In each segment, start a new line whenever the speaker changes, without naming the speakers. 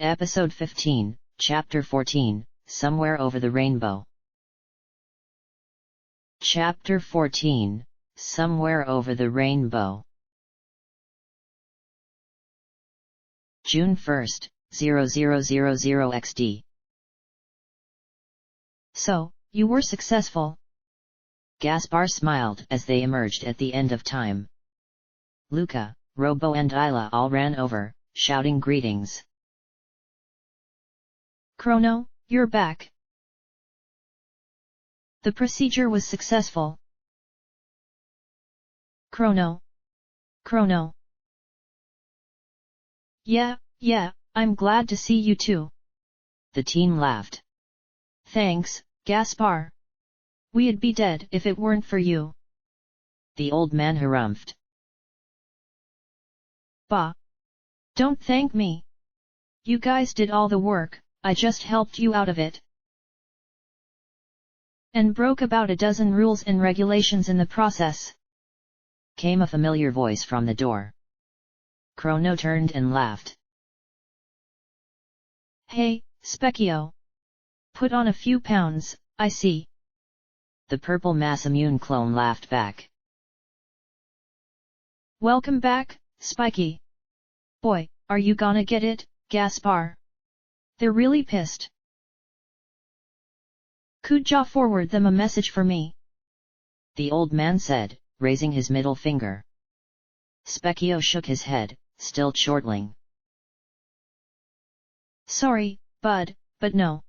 Episode 15, Chapter 14, Somewhere Over the Rainbow. Chapter 14, Somewhere Over the Rainbow. June 1st, 0000 XD.
So, you were successful.
Gaspar smiled as they emerged at the end of time. Luca, Robo and Isla all ran over, shouting greetings.
Chrono, you're back. The procedure was successful. Chrono. Yeah, I'm glad to see you too.
The team laughed.
Thanks, Gaspar. We'd be dead if it weren't for you.
The old man harumphed.
Bah. Don't thank me. You guys did all the work, I just helped you out of it. And broke about a dozen rules and regulations in the process.
Came a familiar voice from the door. Chrono turned and laughed.
Hey, Specchio. Put on a few pounds, I see.
The purple Masamune clone laughed back.
Welcome back, Spiky. Boy, are you gonna get it, Gaspar? They're really pissed. Could ya forward them a message for me?
The old man said, raising his middle finger. Specchio shook his head, still chortling.
Sorry, bud, but no.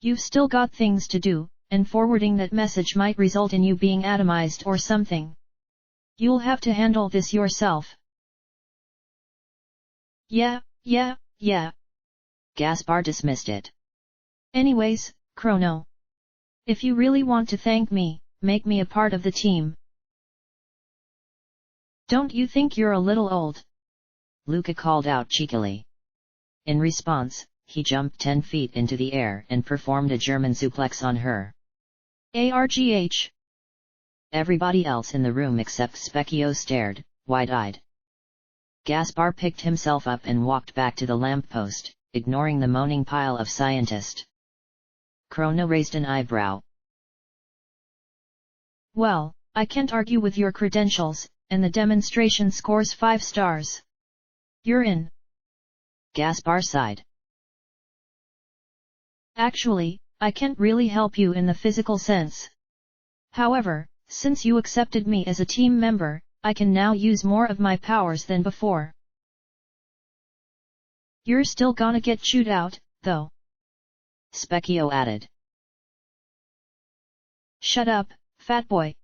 You've still got things to do, and forwarding that message might result in you being atomized or something. You'll have to handle this yourself. Yeah.
Gaspar dismissed it.
Anyways, Chrono. If you really want to thank me, make me a part of the team. Don't you think you're a little old?
Luca called out cheekily. In response, he jumped 10 feet into the air and performed a German suplex on her.
ARGH.
Everybody else in the room except Specchio stared, wide-eyed. Gaspar picked himself up and walked back to the lamppost, ignoring the moaning pile of scientists. Chrono raised an eyebrow.
Well, I can't argue with your credentials, and the demonstration scores 5 stars. You're in.
Gaspar sighed.
Actually, I can't really help you in the physical sense. However, since you accepted me as a team member, I can now use more of my powers than before. You're still gonna get chewed out, though.
Specchio added.
Shut up, fat boy.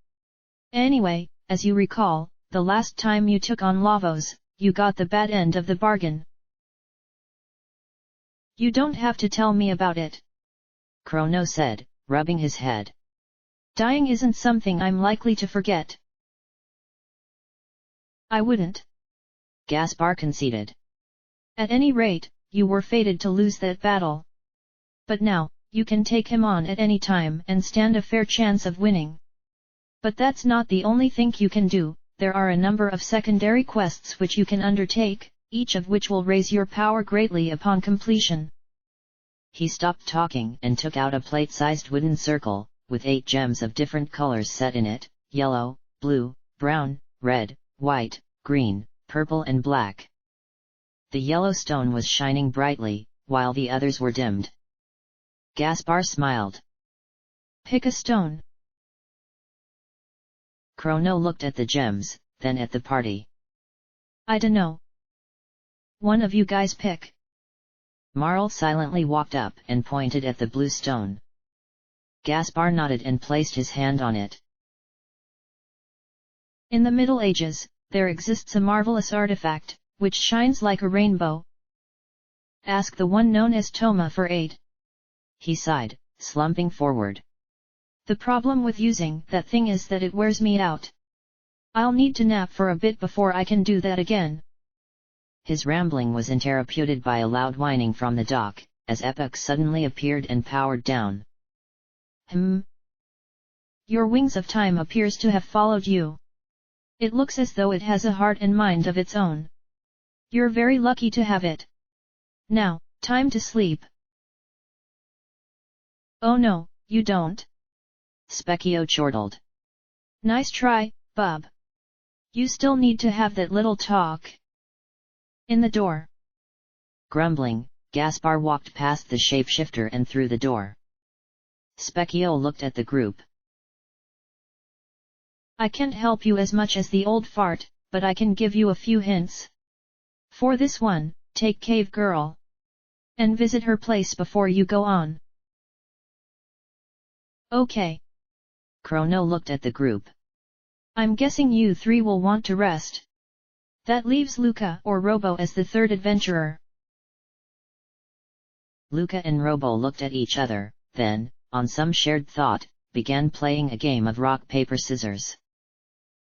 Anyway, as you recall, the last time you took on Lavos, you got the bad end of the bargain. You don't have to tell me about it.
Chrono said, rubbing his head.
Dying isn't something I'm likely to forget. I wouldn't.
Gaspar conceded.
At any rate, you were fated to lose that battle. But now, you can take him on at any time and stand a fair chance of winning. But that's not the only thing you can do, there are a number of secondary quests which you can undertake, each of which will raise your power greatly upon completion.
He stopped talking and took out a plate-sized wooden circle, with 8 gems of different colors set in it, yellow, blue, brown, red, white, green, purple and black. The yellow stone was shining brightly, while the others were dimmed. Gaspar smiled.
Pick a stone.
Chrono looked at the gems, then at the party.
I dunno. One of you guys pick.
Marl silently walked up and pointed at the blue stone. Gaspar nodded and placed his hand on it.
In the Middle Ages, there exists a marvelous artifact, which shines like a rainbow. Ask the one known as Toma for aid.
He sighed, slumping forward.
The problem with using that thing is that it wears me out. I'll need to nap for a bit before I can do that again.
His rambling was interrupted by a loud whining from the dock, as Epoch suddenly appeared and powered down.
Your Wings of Time appears to have followed you. It looks as though it has a heart and mind of its own. You're very lucky to have it. Now, Time to sleep. Oh no, you don't.
Specchio chortled.
Nice try, bub. You still need to have that little talk. In the door.
Grumbling, Gaspar walked past the shapeshifter and through the door. Specchio looked at the group.
I can't help you as much as the old fart, but I can give you a few hints. For this one, take Cave Girl. And visit her place before you go on. Okay.
Chrono looked at the group.
I'm guessing you three will want to rest. That leaves Luca or Robo as the third adventurer.
Luca and Robo looked at each other, then, on some shared thought, began playing a game of rock paper scissors.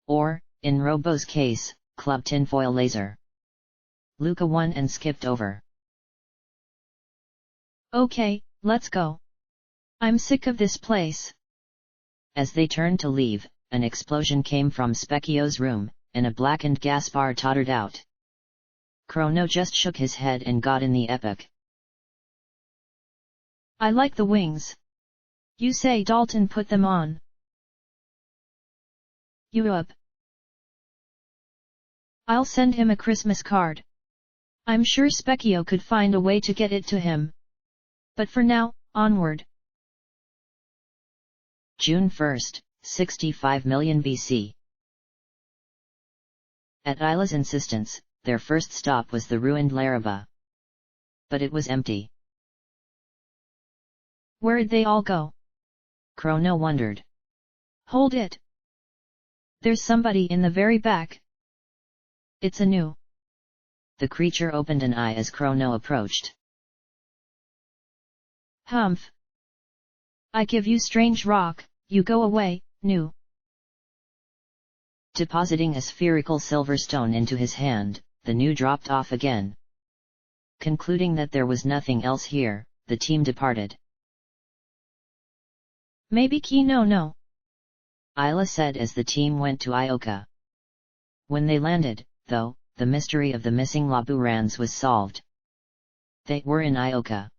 Or, in Robo's case, club tinfoil laser. Luca won and skipped over.
Okay, let's go. I'm sick of this place.
As they turned to leave, an explosion came from Specchio's room, and a blackened Gaspar tottered out. Chrono just shook his head and got in the epic.
I like the wings. You say Dalton put them on. You up. I'll send him a Christmas card. I'm sure Specchio could find a way to get it to him. But for now, onward.
June 1st, 65 million BC. At Isla's insistence, their first stop was the ruined Laraba. But it was empty.
Where'd they all go?
Chrono wondered.
Hold it! There's somebody in the very back. It's a new.
The creature opened an eye as Chrono approached.
Humph! I give you strange rock, you go away, new.
Depositing a spherical silver stone into his hand, the new dropped off again. Concluding that there was nothing else here, the team departed.
Maybe Chrono no.
Isla said as the team went to Ioka. When they landed, though, the mystery of the missing Laburans was solved. They were in Ioka.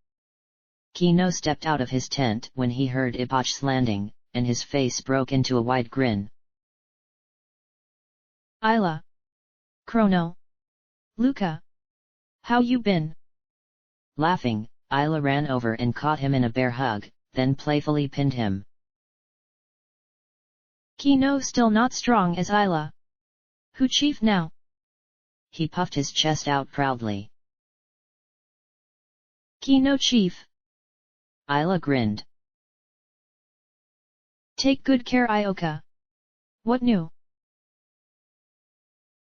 Chrono stepped out of his tent when he heard Epoch's landing, and his face broke into a wide grin.
Isla. Chrono. Luca. How you been?
Laughing, Isla ran over and caught him in a bear hug, then playfully pinned him.
Chrono still not strong as Isla. Who chief now?
He puffed his chest out proudly.
Chrono chief.
Isla grinned.
Take good care Ioka. What new?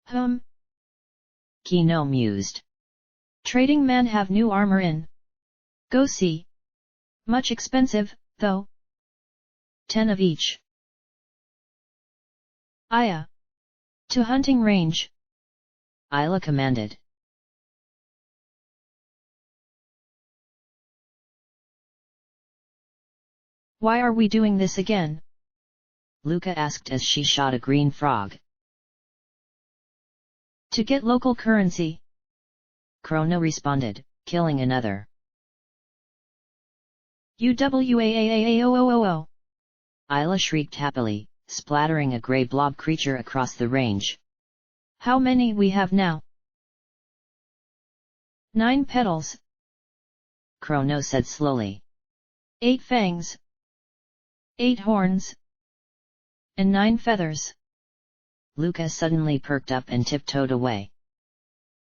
Chrono mused.
Trading man have new armor in. Go see. Much expensive, though. 10 of each. Aya. To hunting range.
Isla commanded.
Why are we doing this again?
Luca asked as she shot a green frog.
To get local currency.
Chrono responded, killing another.
UWAAAOOOO.
Isla shrieked happily, splattering a grey blob creature across the range.
How many we have now? 9 petals.
Chrono said slowly.
8 fangs. 8 horns. And 9 feathers.
Luca suddenly perked up and tiptoed away.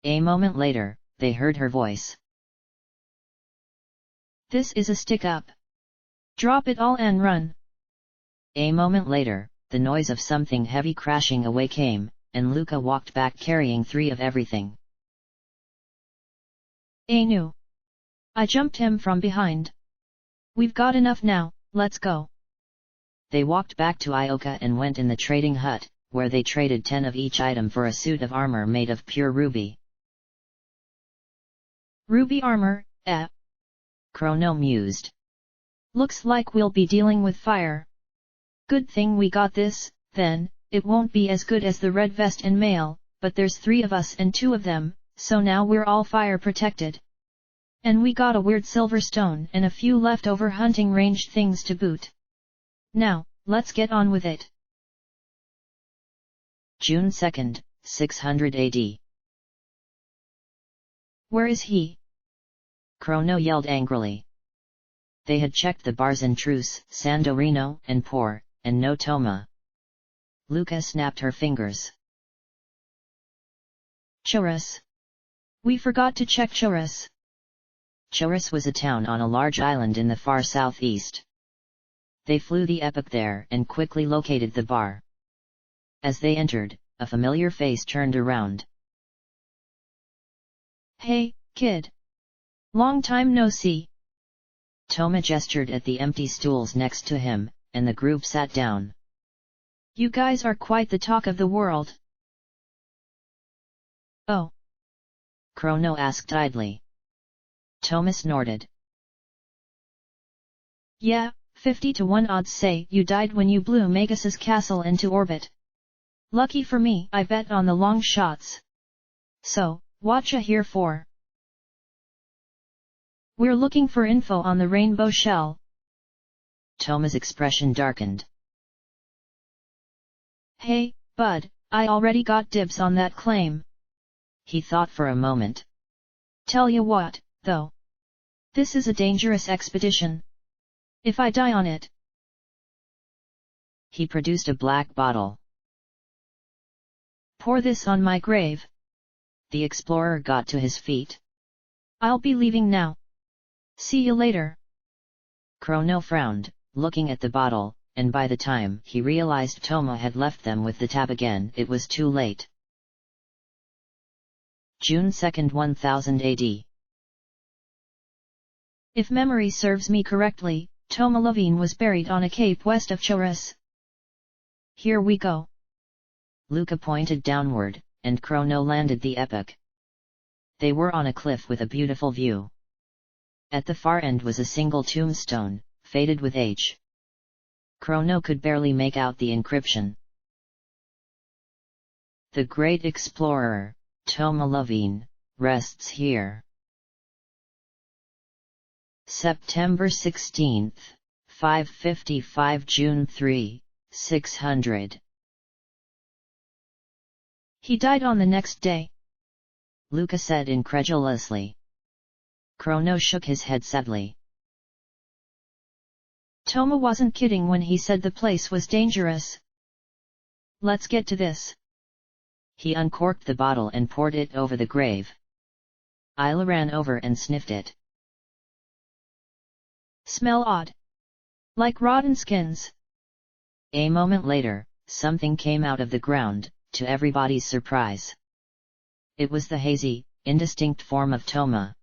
A moment later, they heard her voice.
This is a stick-up. Drop it all and run.
A moment later, the noise of something heavy crashing away came, and Luca walked back carrying 3 of everything.
Anu. I jumped him from behind. We've got enough now, let's go.
They walked back to Ioka and went in the trading hut, where they traded 10 of each item for a suit of armor made of pure ruby.
Ruby armor,
Chrono mused.
Looks like we'll be dealing with fire. Good thing we got this, then. It won't be as good as the red vest and mail, but there's 3 of us and 2 of them, so now we're all fire protected. And we got a weird silver stone and a few leftover hunting ranged things to boot. Now, let's get on with it.
June 2nd, 600 AD.
Where is he?
Chrono yelled angrily. They had checked the bars in truce, Sandorino, and Por, and no Toma. Luca snapped her fingers.
Chorus. We forgot to check Chorus.
Chorus was a town on a large island in the far southeast. They flew the epic there and quickly located the bar. As they entered, a familiar face turned around.
Hey, kid. Long time no see.
Toma gestured at the empty stools next to him, and the group sat down.
You guys are quite the talk of the world. Oh.
Chrono asked idly. Toma snorted.
Yeah, 50 to 1 odds say you died when you blew Magus's castle into orbit. Lucky for me, I bet on the long shots. So, whatcha here for? We're looking for info on the rainbow shell.
Toma's expression darkened.
Hey, bud, I already got dibs on that claim.
He thought for a moment.
Tell you what, though. This is a dangerous expedition. If I die on it...
He produced a black bottle.
Pour this on my grave.
The explorer got to his feet.
I'll be leaving now. See you later.
Chrono frowned, looking at the bottle, and by the time he realized Toma had left them with the tab again, it was too late. June 2nd, 1000 AD.
If memory serves me correctly, Toma Levine was buried on a cape west of Chorus. Here we go.
Luca pointed downward, and Chrono landed the epic. They were on a cliff with a beautiful view. At the far end was a single tombstone, faded with age. Chrono could barely make out the encryption. The great explorer, Toma Levine, rests here. September 16th, 555 June 3, 600.
He died on the next day.
Luca said incredulously. Chrono shook his head sadly.
Toma wasn't kidding when he said the place was dangerous. Let's get to this.
He uncorked the bottle and poured it over the grave. Isla ran over and sniffed it.
Smell odd. Like rotten skins.
A moment later, something came out of the ground, to everybody's surprise. It was the hazy, indistinct form of Toma.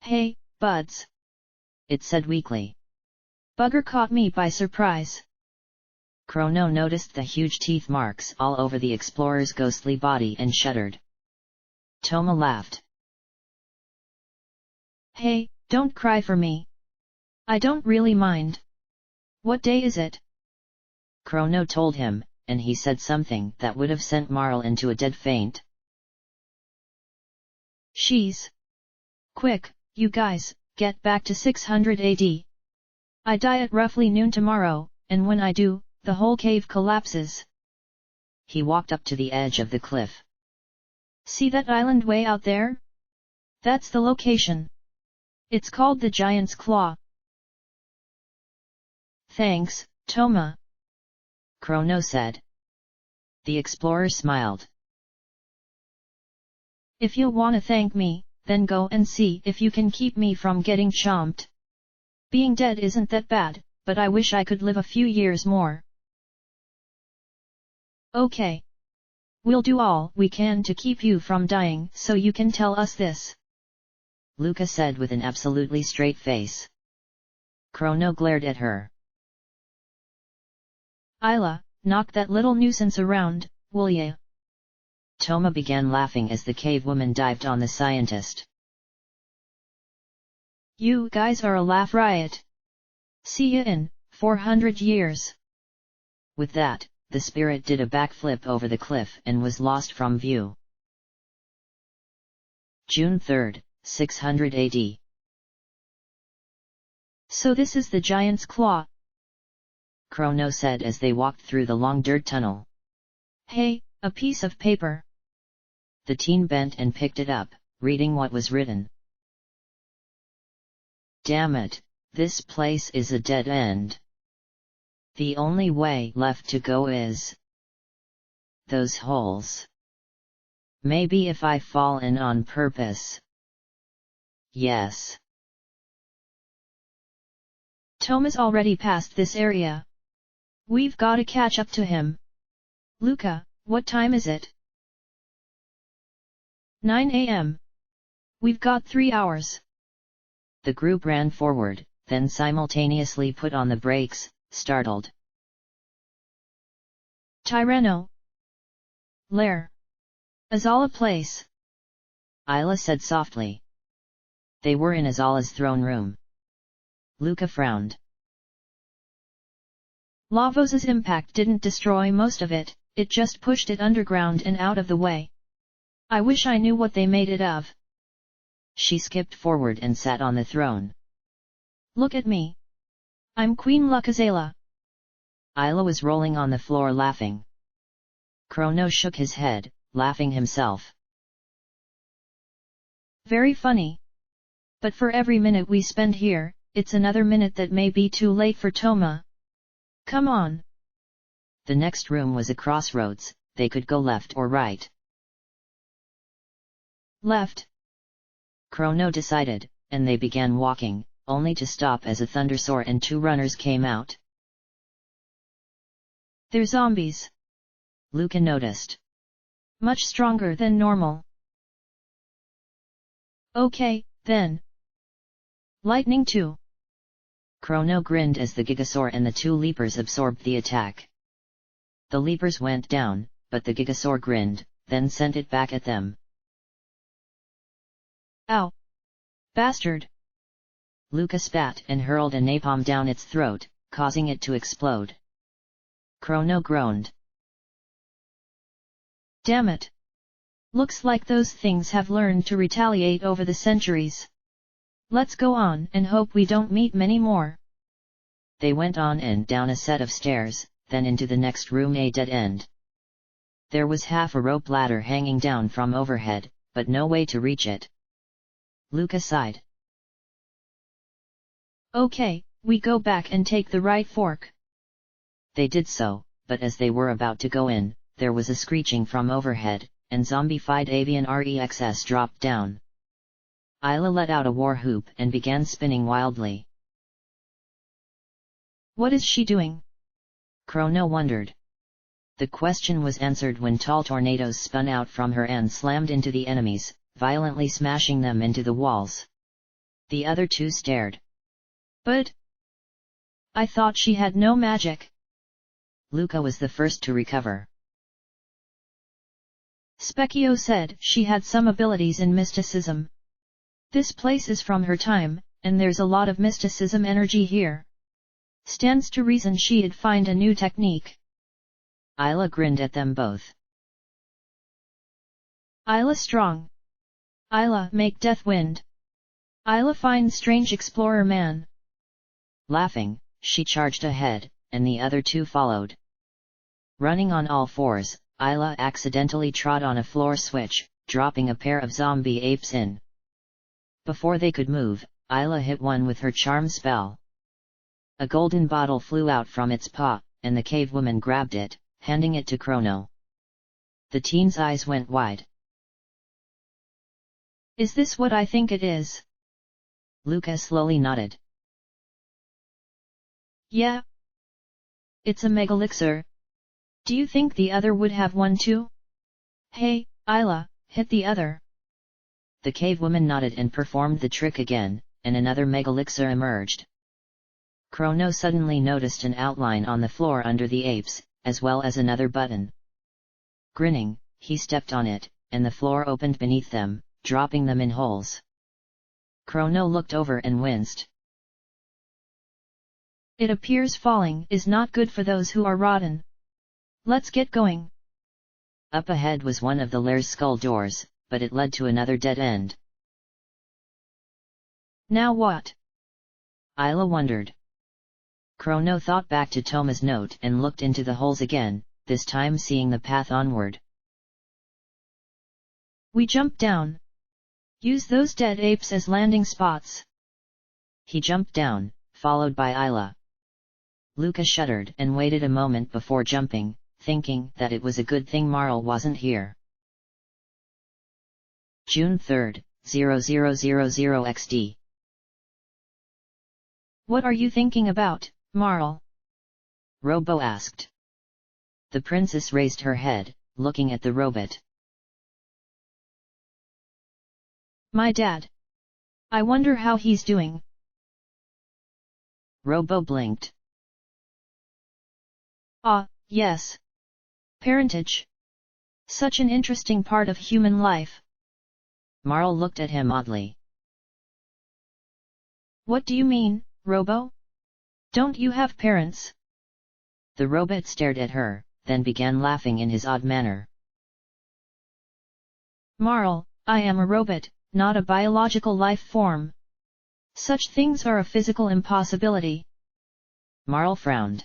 Hey, buds.
It said weakly.
Bugger caught me by surprise.
Chrono noticed the huge teeth marks all over the explorer's ghostly body and shuddered. Toma laughed.
Hey, don't cry for me. I don't really mind. What day is it?
Chrono told him, and he said something that would have sent Marl into a dead faint.
She's. Quick, you guys, get back to 600 AD. I die at roughly noon tomorrow, and when I do, the whole cave collapses.
He walked up to the edge of the cliff.
See that island way out there? That's the location. It's called the Giant's Claw. Thanks, Toma.
Chrono said. The explorer smiled.
If you wanna thank me, then go and see if you can keep me from getting chomped. Being dead isn't that bad, but I wish I could live a few years more. Okay. We'll do all we can to keep you from dying so you can tell us this.
Luca said with an absolutely straight face. Chrono glared at her.
Isla, knock that little nuisance around, will ya?
Toma began laughing as the cave woman dived on the scientist.
You guys are a laugh riot. See ya in 400 years.
With that, the spirit did a backflip over the cliff and was lost from view. June 3rd, 600 AD.
So this is the giant's claw,
Chrono said as they walked through the long dirt tunnel.
Hey, a piece of paper.
The teen bent and picked it up, reading what was written. Damn it, this place is a dead end. The only way left to go is those holes. Maybe if I fall in on purpose. Yes.
Toma's already past this area. We've gotta catch up to him. Luca, what time is it? 9 a.m. We've got 3 hours.
The group ran forward, then simultaneously put on the brakes, startled.
Tyranno. Lair. Azala place.
Isla said softly. They were in Azala's throne room. Luca frowned.
Lavos's impact didn't destroy most of it, it just pushed it underground and out of the way. I wish I knew what they made it of.
She skipped forward and sat on the throne.
Look at me. I'm Queen Lucazela.
Isla was rolling on the floor laughing. Chrono shook his head, laughing himself.
Very funny. But for every minute we spend here, it's another minute that may be too late for Toma. Come on.
The next room was a crossroads, they could go left or right.
Left.
Chrono decided, and they began walking, only to stop as a thundersaur and 2 runners came out.
They're zombies.
Luca noticed.
Much stronger than normal. Okay, then. Lightning too.
Chrono grinned as the Gigasaur and the 2 leapers absorbed the attack. The leapers went down, but the Gigasaur grinned, then sent it back at them.
Ow! Bastard!
Luca spat and hurled a napalm down its throat, causing it to explode. Chrono groaned.
Damn it! Looks like those things have learned to retaliate over the centuries. Let's go on and hope we don't meet many more.
They went on and down a set of stairs, then into the next room, a dead end. There was half a rope ladder hanging down from overhead, but no way to reach it. Luca sighed.
Okay, we go back and take the right fork.
They did so, but as they were about to go in, there was a screeching from overhead, and zombified avian REXS dropped down. Isla let out a war whoop and began spinning wildly.
What is she doing?
Chrono wondered. The question was answered when tall tornadoes spun out from her and slammed into the enemies, violently smashing them into the walls. The other 2 stared.
But I thought she had no magic.
Luca was the first to recover.
Specchio said she had some abilities in mysticism. This place is from her time, and there's a lot of mysticism energy here. Stands to reason she'd find a new technique.
Isla grinned at them both.
Isla strong. Isla make death wind. Isla find strange explorer man.
Laughing, she charged ahead, and the other 2 followed. Running on all 4s, Isla accidentally trod on a floor switch, dropping a pair of zombie apes in. Before they could move, Isla hit one with her charm spell. A golden bottle flew out from its paw, and the cave woman grabbed it, handing it to Chrono. The teen's eyes went wide.
Is this what I think it is?
Luca slowly nodded.
Yeah. It's a megalixir. Do you think the other would have one too? Hey, Isla, hit the other.
The cave woman nodded and performed the trick again, and another megalixir emerged. Chrono suddenly noticed an outline on the floor under the apes, as well as another button. Grinning, he stepped on it, and the floor opened beneath them, dropping them in holes. Chrono looked over and winced.
It appears falling is not good for those who are rotten. Let's get going.
Up ahead was one of the lair's skull doors, but it led to another dead end.
Now what?
Isla wondered. Chrono thought back to Toma's note and looked into the holes again, this time seeing the path onward.
We jump down. Use those dead apes as landing spots.
He jumped down, followed by Isla. Luca shuddered and waited a moment before jumping, thinking that it was a good thing Marl wasn't here. June 3, 0000 XD.
What are you thinking about, Marl?
Robo asked. The princess raised her head, looking at the robot.
My dad. I wonder how he's doing.
Robo blinked.
Ah, yes. Parentage. Such an interesting part of human life.
Marl looked at him oddly.
What do you mean, Robo? Don't you have parents?
The robot stared at her, then began laughing in his odd manner.
Marl, I am a robot, not a biological life form. Such things are a physical impossibility.
Marl frowned.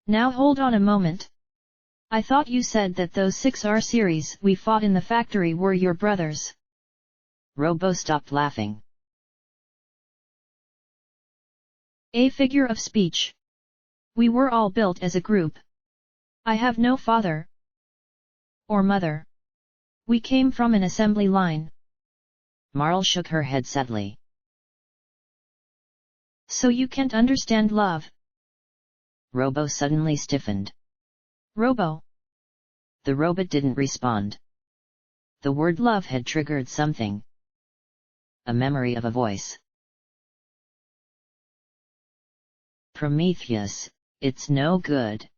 Now hold on a moment. I thought you said that those 6R series we fought in the factory were your brothers.
Robo stopped laughing.
A figure of speech. We were all built as a group. I have no father or mother. We came from an assembly line.
Marl shook her head sadly.
So you can't understand love?
Robo suddenly stiffened.
Robo.
The robot didn't respond. The word love had triggered something. A memory of a voice. Prometheus, it's no good.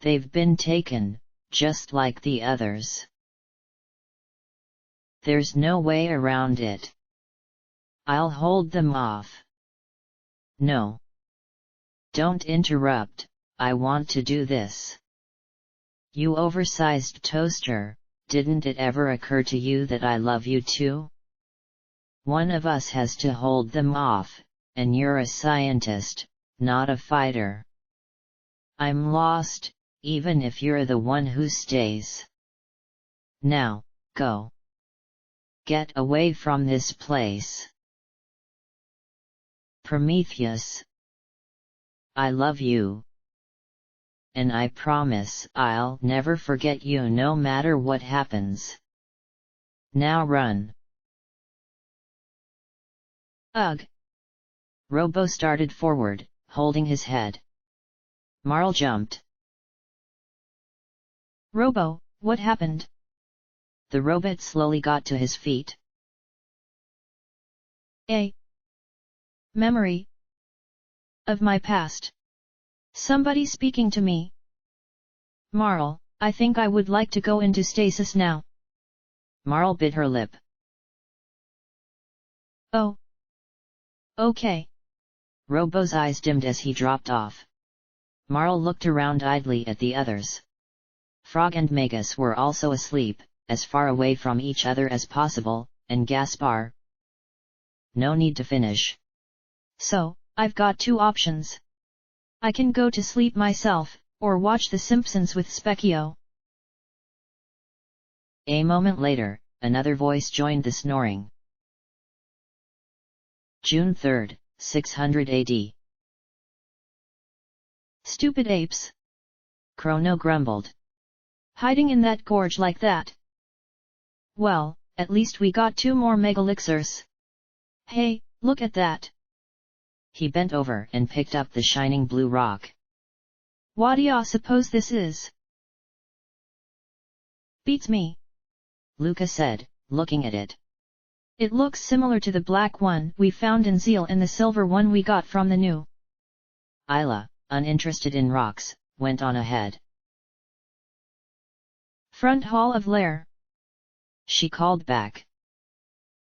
They've been taken, just like the others. There's no way around it. I'll hold them off. No. Don't interrupt, I want to do this. You oversized toaster, didn't it ever occur to you that I love you too? One of us has to hold them off, and you're a scientist, not a fighter. I'm lost, even if you're the one who stays. Now, go. Get away from this place. Prometheus. I love you. And I promise I'll never forget you no matter what happens. Now run.
Ugh.
Robo started forward, holding his head. Marl jumped.
Robo, what happened?
The robot slowly got to his feet.
A memory of my past. Somebody speaking to me. Marl, I think I would like to go into stasis now.
Marl bit her lip.
Oh. Okay.
Robo's eyes dimmed as he dropped off. Marl looked around idly at the others. Frog and Magus were also asleep, as far away from each other as possible, and Gaspar. No need to finish.
So, I've got two options. I can go to sleep myself, or watch The Simpsons with Specchio.
A moment later, another voice joined the snoring. June 3, 600 AD.
Stupid apes.
Chrono grumbled.
Hiding in that gorge like that. Well, at least we got 2 more megalixirs. Hey, look at that.
He bent over and picked up the shining blue rock.
What do ya suppose this is? Beats me.
Luca said, looking at it.
It looks similar to the black one we found in Zeal and the silver one we got from the new.
Isla, uninterested in rocks, went on ahead.
Front hall of lair.
She called back.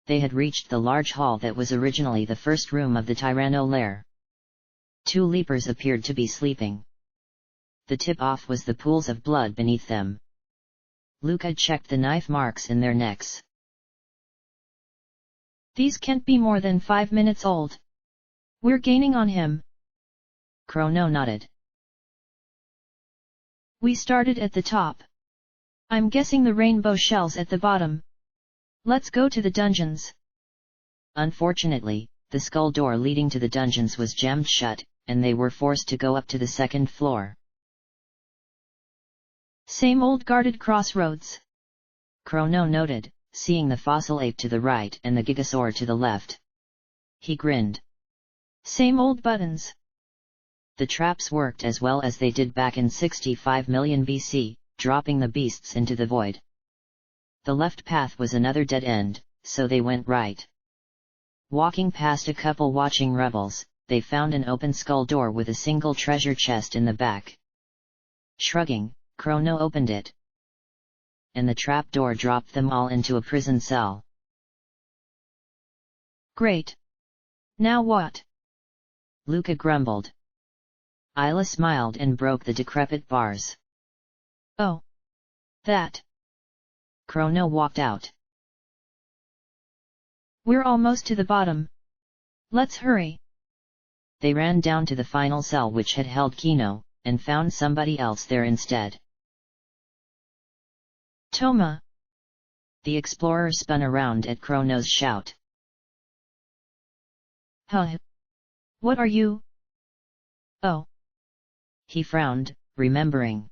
They had reached the large hall that was originally the first room of the Tyranno lair. 2 leapers appeared to be sleeping. The tip-off was the pools of blood beneath them. Luca checked the knife marks in their necks.
These can't be more than 5 minutes old. We're gaining on him.
Chrono nodded.
We started at the top. I'm guessing the rainbow shell's at the bottom. Let's go to the dungeons.
Unfortunately, the skull door leading to the dungeons was jammed shut, and they were forced to go up to the second floor.
Same old guarded crossroads.
Chrono noted, seeing the fossil ape to the right and the gigasaur to the left. He grinned.
Same old buttons.
The traps worked as well as they did back in 65 million BC, dropping the beasts into the void. The left path was another dead end, so they went right. Walking past a couple watching rebels, they found an open skull door with a single treasure chest in the back. Shrugging, Chrono opened it, and the trap door dropped them all into a prison cell.
Great. Now what?
Luca grumbled. Isla smiled and broke the decrepit bars.
Oh. That.
Chrono walked out.
We're almost to the bottom. Let's hurry.
They ran down to the final cell which had held Kino, and found somebody else there instead.
Toma.
The explorer spun around at Chrono's shout.
Huh? What are you? Oh.
He frowned, remembering.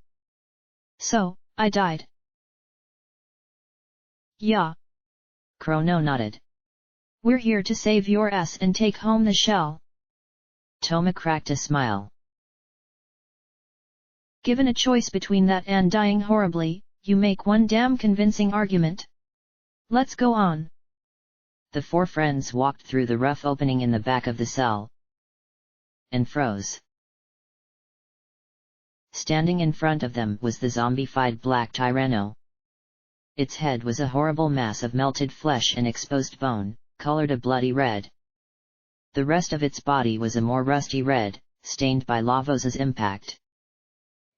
So, I died. Yeah.
Chrono nodded.
We're here to save your ass and take home the shell.
Toma cracked a smile.
Given a choice between that and dying horribly, you make one damn convincing argument. Let's go on.
The four friends walked through the rough opening in the back of the cell, and froze. Standing in front of them was the zombified black Tyranno. Its head was a horrible mass of melted flesh and exposed bone, colored a bloody red. The rest of its body was a more rusty red, stained by Lavos's impact.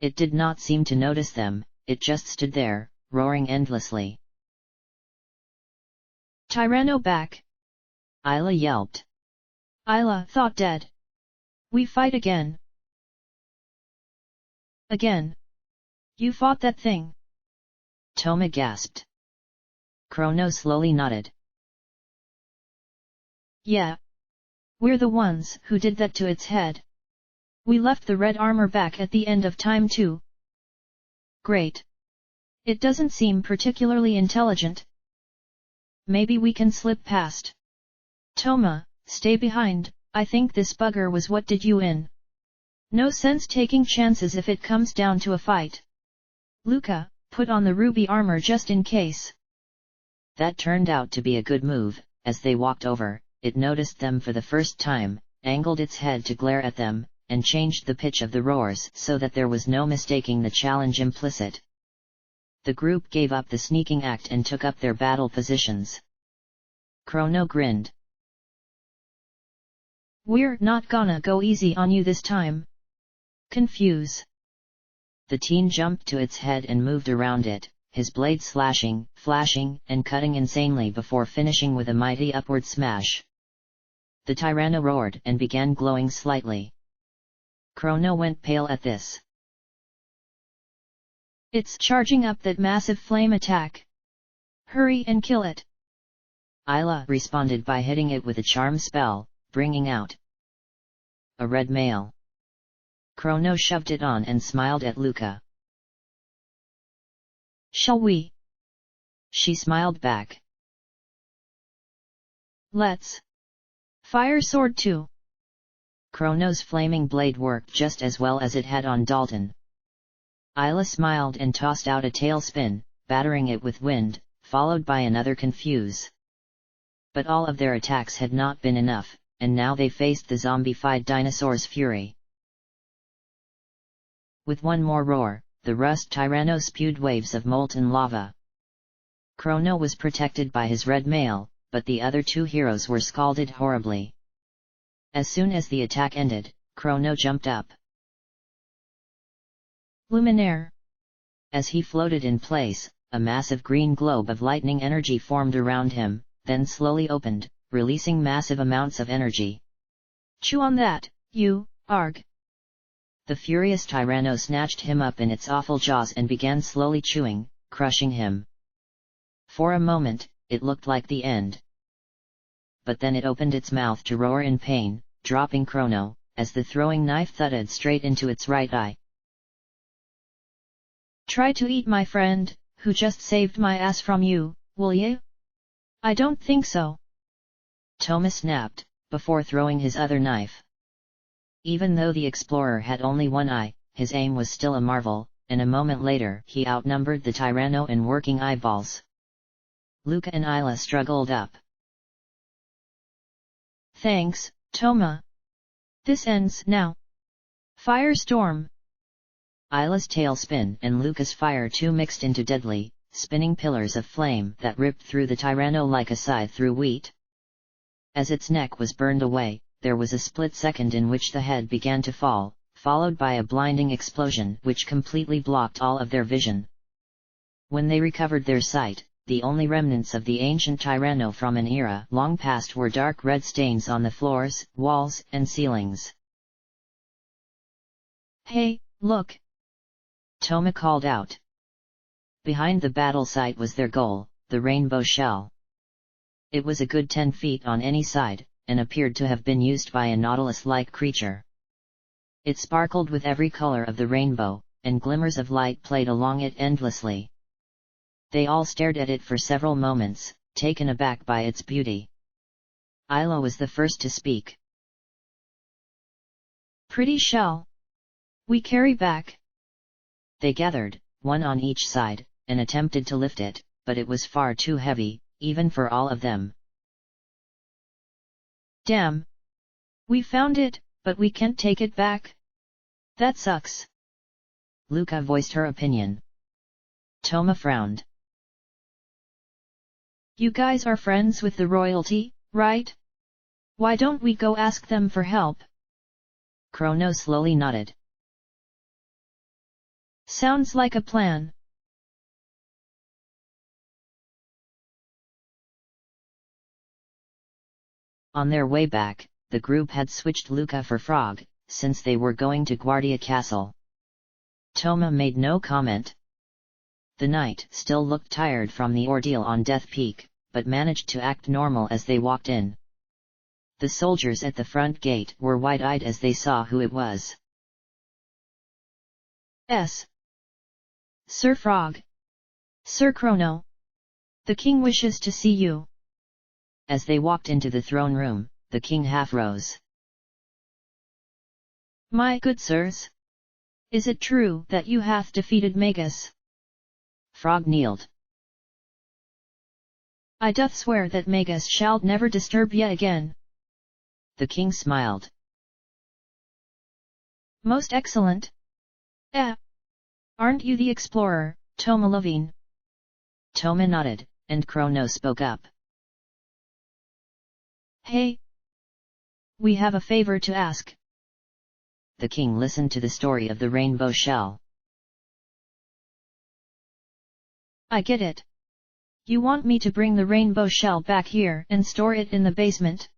It did not seem to notice them, it just stood there, roaring endlessly.
Tyranno back!
Isla yelped.
Isla thought dead. We fight again. Again. You fought that thing.
Toma gasped. Chrono slowly nodded.
Yeah. We're the ones who did that to its head. We left the red armor back at the end of time too. Great. It doesn't seem particularly intelligent. Maybe we can slip past. Toma, stay behind, I think this bugger was what did you in. No sense taking chances if it comes down to a fight. Luca, put on the ruby armor just in case.
That turned out to be a good move. As they walked over, it noticed them for the first time, angled its head to glare at them, and changed the pitch of the roars so that there was no mistaking the challenge implicit. The group gave up the sneaking act and took up their battle positions. Chrono grinned.
We're not gonna go easy on you this time. Confuse.
The teen jumped to its head and moved around it, his blade slashing, flashing, and cutting insanely before finishing with a mighty upward smash. The Tyranno roared and began glowing slightly. Chrono went pale at this.
It's charging up that massive flame attack. Hurry and kill it.
Isla responded by hitting it with a charm spell, bringing out a red mail. Chrono shoved it on and smiled at Luca.
Shall we?
She smiled back.
Let's. Fire sword too.
Chrono's flaming blade worked just as well as it had on Dalton. Isla smiled and tossed out a tailspin, battering it with wind, followed by another confuse. But all of their attacks had not been enough, and now they faced the zombified dinosaur's fury. With one more roar, the rust Tyranno spewed waves of molten lava. Chrono was protected by his red mail, but the other two heroes were scalded horribly. As soon as the attack ended, Chrono jumped up.
Luminaire.
As he floated in place, a massive green globe of lightning energy formed around him, then slowly opened, releasing massive amounts of energy.
Chew on that, you, arg!
The furious Tyranno snatched him up in its awful jaws and began slowly chewing, crushing him. For a moment, it looked like the end. But then it opened its mouth to roar in pain, dropping Chrono, as the throwing knife thudded straight into its right eye.
Try to eat my friend, who just saved my ass from you, will you? I don't think so.
Toma snapped, before throwing his other knife. Even though the explorer had only one eye, his aim was still a marvel, and a moment later he outnumbered the Tyranno in working eyeballs. Luca and Isla struggled up.
Thanks, Toma. This ends now. Firestorm!
Isla's tailspin and Luca's fire too mixed into deadly, spinning pillars of flame that ripped through the Tyranno like a scythe through wheat. As its neck was burned away, there was a split second in which the head began to fall, followed by a blinding explosion which completely blocked all of their vision. When they recovered their sight, the only remnants of the ancient Tyranno from an era long past were dark red stains on the floors, walls, and ceilings.
Hey, look!
Toma called out. Behind the battle site was their goal, the rainbow shell. It was a good 10 feet on any side, and appeared to have been used by a nautilus-like creature. It sparkled with every color of the rainbow, and glimmers of light played along it endlessly. They all stared at it for several moments, taken aback by its beauty. Isla was the first to speak.
Pretty shell. We carry back.
They gathered, one on each side, and attempted to lift it, but it was far too heavy, even for all of them.
Damn! We found it, but we can't take it back? That sucks.
Luca voiced her opinion. Toma frowned.
You guys are friends with the royalty, right? Why don't we go ask them for help?
Chrono slowly nodded.
Sounds like a plan.
On their way back, the group had switched Luca for Frog, since they were going to Guardia Castle. Toma made no comment. The knight still looked tired from the ordeal on Death Peak, but managed to act normal as they walked in. The soldiers at the front gate were wide-eyed as they saw who it was.
Sir Frog. Sir Chrono. The king wishes to see you.
As they walked into the throne room, the king half rose.
My good sirs! Is it true that you hath defeated Magus?
Frog kneeled.
I doth swear that Magus shall never disturb ye again.
The king smiled.
Most excellent. Aren't you the explorer, Toma Levine?
Toma nodded, and Chrono spoke up.
Hey! We have a favor to ask.
The king listened to the story of the rainbow shell.
I get it. You want me to bring the rainbow shell back here and store it in the basement?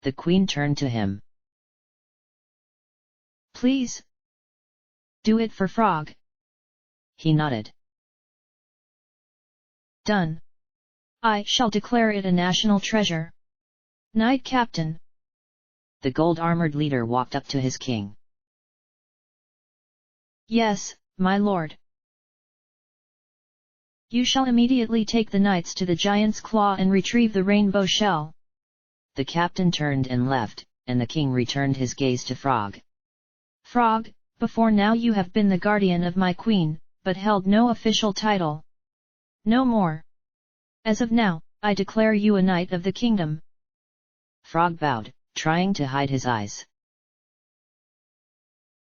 The queen turned to him.
Please? Do it for Frog.
He nodded.
Done. I shall declare it a national treasure. Knight Captain.
The gold-armored leader walked up to his king.
Yes, my lord. You shall immediately take the knights to the giant's claw and retrieve the rainbow shell.
The captain turned and left, and the king returned his gaze to Frog.
Frog, before now you have been the guardian of my queen, but held no official title. No more. As of now, I declare you a knight of the kingdom.
Frog bowed, trying to hide his eyes.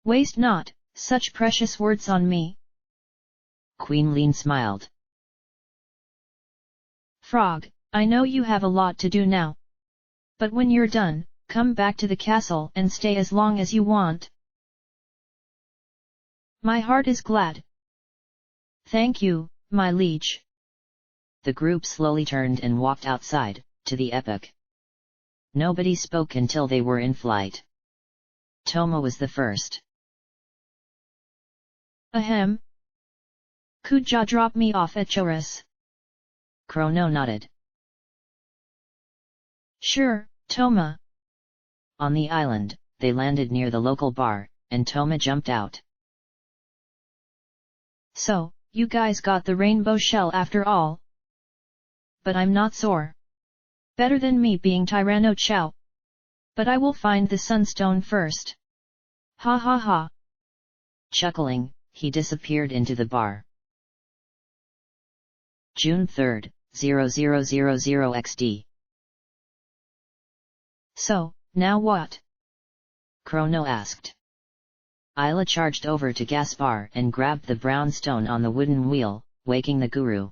Waste not such precious words on me.
Queen Lean smiled.
Frog, I know you have a lot to do now. But when you're done, come back to the castle and stay as long as you want. My heart is glad. Thank you, my liege.
The group slowly turned and walked outside, to the epic Nobody spoke until they were in flight. Toma was the first.
Ahem. Could ya drop me off at Chorus?
Chrono nodded.
Sure, Toma.
On the island, they landed near the local bar, and Toma jumped out.
So, you guys got the rainbow shell after all? But I'm not sore. Better than me being Tyranno Chow. But I will find the sunstone first. Ha ha ha.
Chuckling, he disappeared into the bar. June 3, 0000 XD.
So, now what?
Chrono asked. Isla charged over to Gaspar and grabbed the brown stone on the wooden wheel, waking the guru.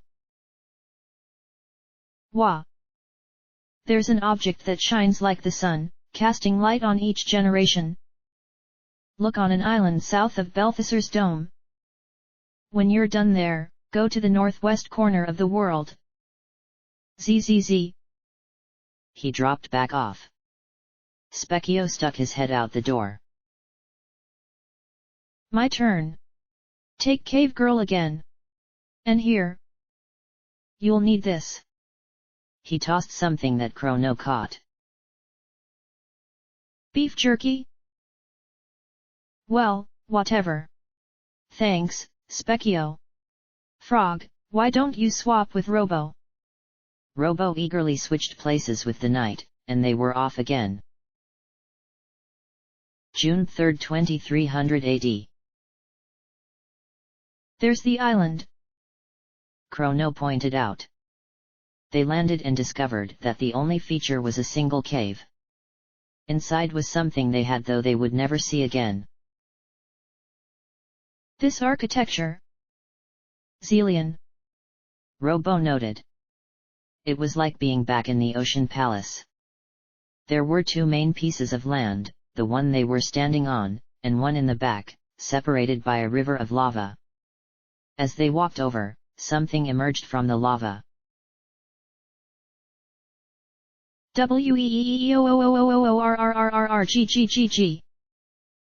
Wah! There's an object that shines like the sun, casting light on each generation. Look on an island south of Belthasar's dome. When you're done there, go to the northwest corner of the world. ZZZ.
He dropped back off. Specchio stuck his head out the door.
My turn. Take Cave Girl again. And here. You'll need this.
He tossed something that Chrono caught.
Beef jerky? Well, whatever. Thanks, Specchio. Frog, why don't you swap with Robo?
Robo eagerly switched places with the knight, and they were off again. June 3, 2300 AD.
There's the island.
Chrono pointed out. They landed and discovered that the only feature was a single cave. Inside was something they had though they would never see again.
This architecture. Zillion.
Robo noted. It was like being back in the ocean palace. There were two main pieces of land, the one they were standing on, and one in the back, separated by a river of lava. As they walked over, something emerged from the lava.
WEEEOOOOORRRRRGGGG.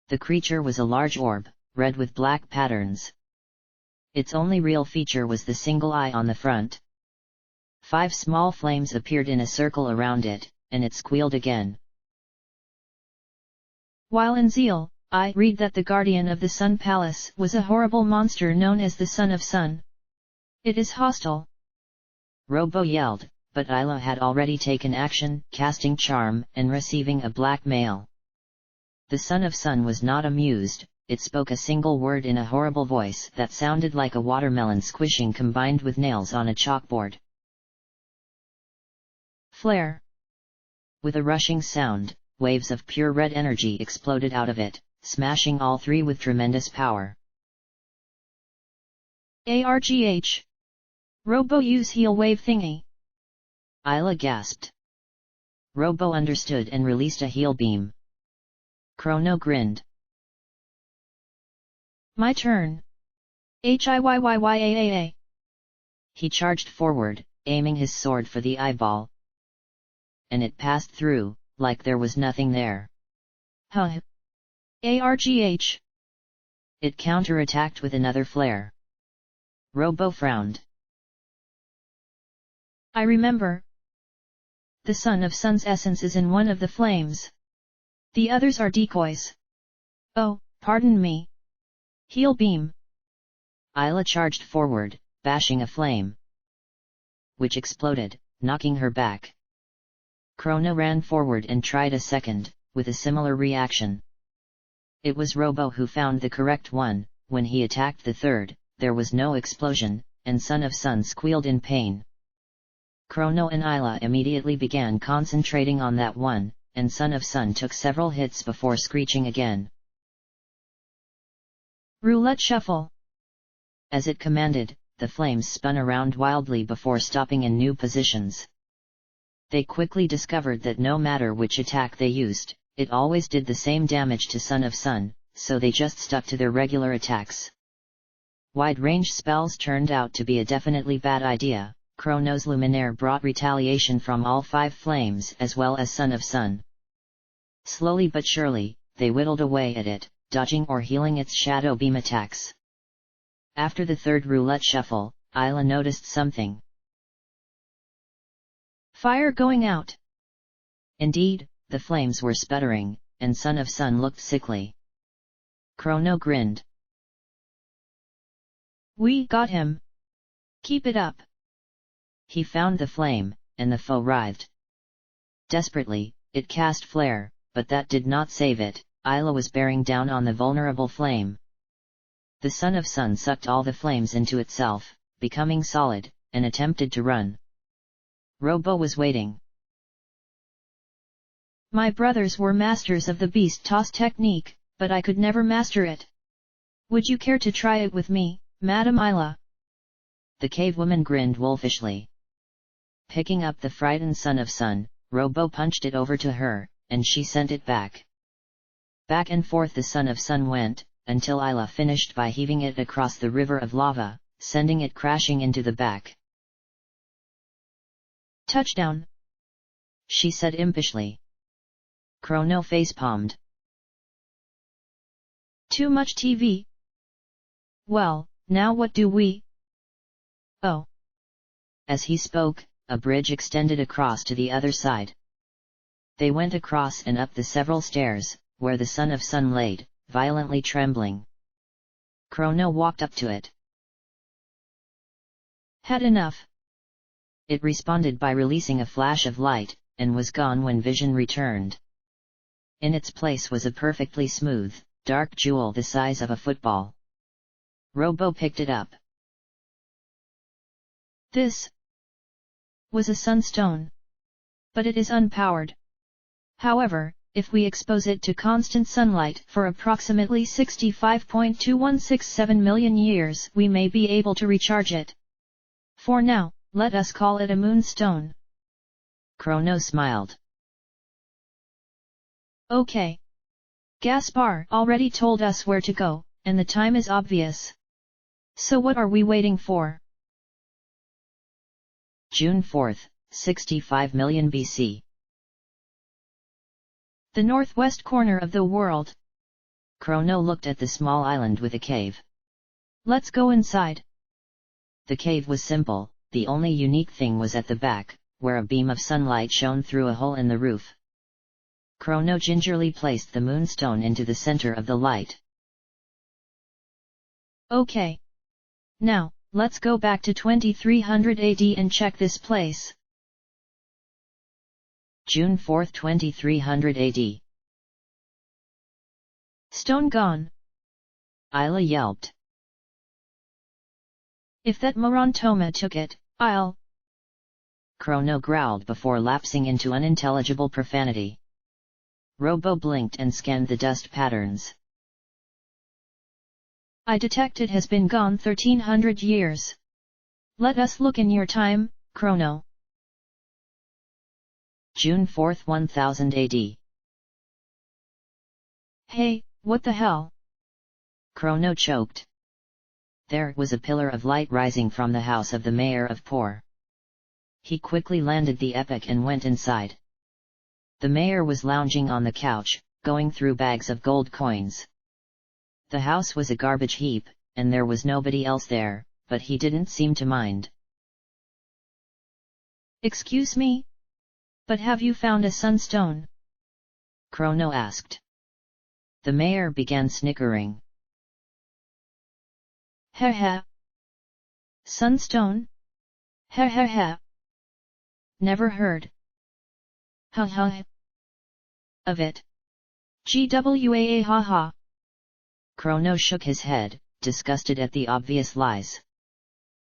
The creature was a large orb, red with black patterns. Its only real feature was the single eye on the front. 5 small flames appeared in a circle around it, and it squealed again.
While in Zeal, I read that the guardian of the Sun Palace was a horrible monster known as the Son of Sun. It is hostile.
Robo yelled, but Isla had already taken action, casting charm, and receiving a blackmail. The Son of Sun was not amused, it spoke a single word in a horrible voice that sounded like a watermelon squishing combined with nails on a chalkboard.
Flare.
With a rushing sound, waves of pure red energy exploded out of it, smashing all 3 with tremendous power.
ARGH. Robo use heal wave thingy.
Isla gasped. Robo understood and released a heal beam. Chrono grinned.
My turn. HIYYYAAA.
He charged forward, aiming his sword for the eyeball. And it passed through, like there was nothing there.
Huh. ARGH.
It counterattacked with another flare. Robo frowned.
I remember. The Son of Sun's essence is in one of the flames. The others are decoys. Oh, pardon me. Heal beam.
Isla charged forward, bashing a flame, which exploded, knocking her back. Chrono ran forward and tried a second, with a similar reaction. It was Robo who found the correct one. When he attacked the third, there was no explosion, and Son of Sun squealed in pain. Chrono and Isla immediately began concentrating on that one, and Son of Sun took several hits before screeching again.
Roulette shuffle.
As it commanded, the flames spun around wildly before stopping in new positions. They quickly discovered that no matter which attack they used, it always did the same damage to Son of Sun, so they just stuck to their regular attacks. Wide-range spells turned out to be a definitely bad idea, Chrono's luminaire brought retaliation from all 5 flames as well as Son of Sun. Slowly but surely, they whittled away at it, dodging or healing its shadow beam attacks. After the 3rd roulette shuffle, Isla noticed something.
Fire going out.
Indeed, the flames were sputtering, and Son of Sun looked sickly. Chrono grinned.
We got him. Keep it up.
He found the flame, and the foe writhed. Desperately, it cast flare, but that did not save it. Isla was bearing down on the vulnerable flame. The Son of Sun sucked all the flames into itself, becoming solid, and attempted to run. Robo was waiting.
My brothers were masters of the beast toss technique, but I could never master it. Would you care to try it with me, Madam Isla?
The cave woman grinned wolfishly. Picking up the frightened Son of Sun, Robo punched it over to her, and she sent it back. Back and forth the Son of Sun went, until Isla finished by heaving it across the river of lava, sending it crashing into the back.
Touchdown!
She said impishly. Chrono facepalmed.
Too much TV? Well, now what do we? Oh!
As he spoke, a bridge extended across to the other side. They went across and up the several stairs, where the Son of Sun laid, violently trembling. Chrono walked up to it.
Had enough.
It responded by releasing a flash of light, and was gone when vision returned. In its place was a perfectly smooth, dark jewel the size of a football. Robo picked it up.
This was a sunstone. But it is unpowered. However, if we expose it to constant sunlight for approximately 65.2167 million years, we may be able to recharge it. For now, let us call it a moonstone.
Chrono smiled.
Okay. Gaspar already told us where to go, and the time is obvious. So what are we waiting for?
June 4th, 65 million BC.
The northwest corner of the world.
Chrono looked at the small island with a cave.
Let's go inside.
The cave was simple, the only unique thing was at the back, where a beam of sunlight shone through a hole in the roof. Chrono gingerly placed the moonstone into the center of the light.
Okay. Now, let's go back to 2300 AD and check this place.
June 4, 2300 AD.
Stone gone.
Isla yelped.
If that moron Toma took it, I'll...
Chrono growled before lapsing into unintelligible profanity. Robo blinked and scanned the dust patterns.
I detect it has been gone 1300 years. Let us look in your time, Chrono.
June 4, 1000 AD.
Hey, what the hell?
Chrono choked. There was a pillar of light rising from the house of the mayor of Por. He quickly landed the epic and went inside. The mayor was lounging on the couch, going through bags of gold coins. The house was a garbage heap, and there was nobody else there, but he didn't seem to mind.
Excuse me? But have you found a sunstone?
Chrono asked. The mayor began snickering.
Ha ha. Sunstone? Ha ha ha. Never heard. Ha ha. Of it. GWAA ha ha.
Chrono shook his head, disgusted at the obvious lies.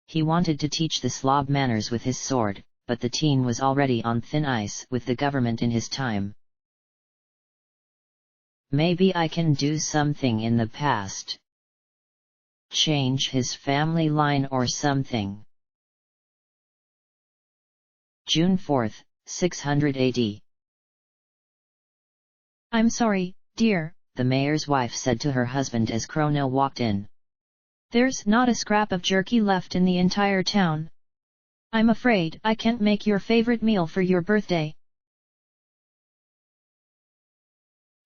He wanted to teach the slob manners with his sword, but the teen was already on thin ice with the government in his time. Maybe I can do something in the past. Change his family line or something. June 4, 600 AD.
I'm sorry, dear,
the mayor's wife said to her husband as Chrono walked in.
There's not a scrap of jerky left in the entire town. I'm afraid I can't make your favorite meal for your birthday.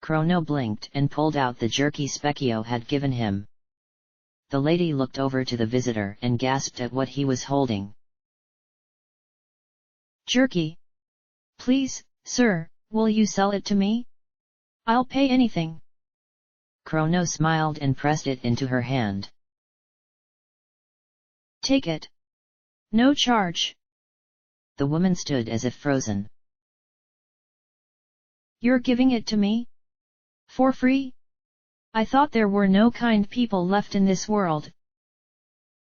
Chrono blinked and pulled out the jerky Specchio had given him. The lady looked over to the visitor and gasped at what he was holding.
Jerky? Please, sir, will you sell it to me? I'll pay anything.
Chrono smiled and pressed it into her hand.
Take it. No charge.
The woman stood as if frozen.
You're giving it to me? For free? I thought there were no kind people left in this world.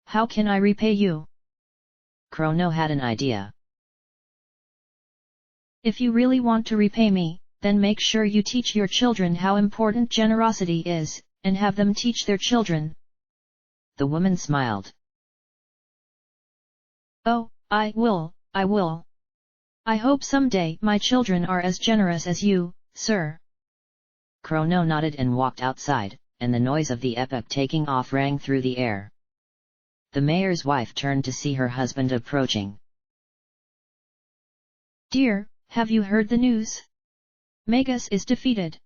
How can I repay you?
Chrono had an idea.
If you really want to repay me, then make sure you teach your children how important generosity is, and have them teach their children.
The woman smiled.
Oh, I will. I hope someday my children are as generous as you, sir.
Chrono nodded and walked outside, and the noise of the epoch taking off rang through the air. The mayor's wife turned to see her husband approaching.
Dear, have you heard the news? Magus is defeated.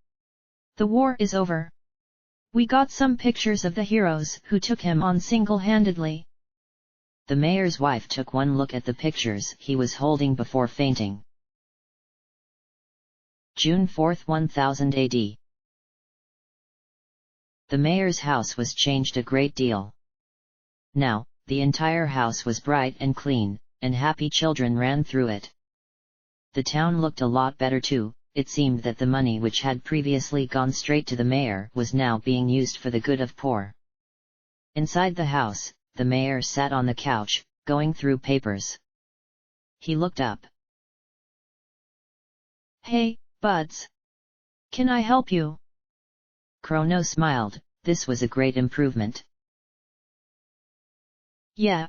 The war is over. We got some pictures of the heroes who took him on single-handedly.
The mayor's wife took one look at the pictures he was holding before fainting. June 4, 1000 AD. The mayor's house was changed a great deal. Now, the entire house was bright and clean, and happy children ran through it. The town looked a lot better too. It seemed that the money which had previously gone straight to the mayor was now being used for the good of poor. Inside the house, the mayor sat on the couch, going through papers. He looked up.
Hey, buds. Can I help you?
Chrono smiled. This was a great improvement.
Yeah.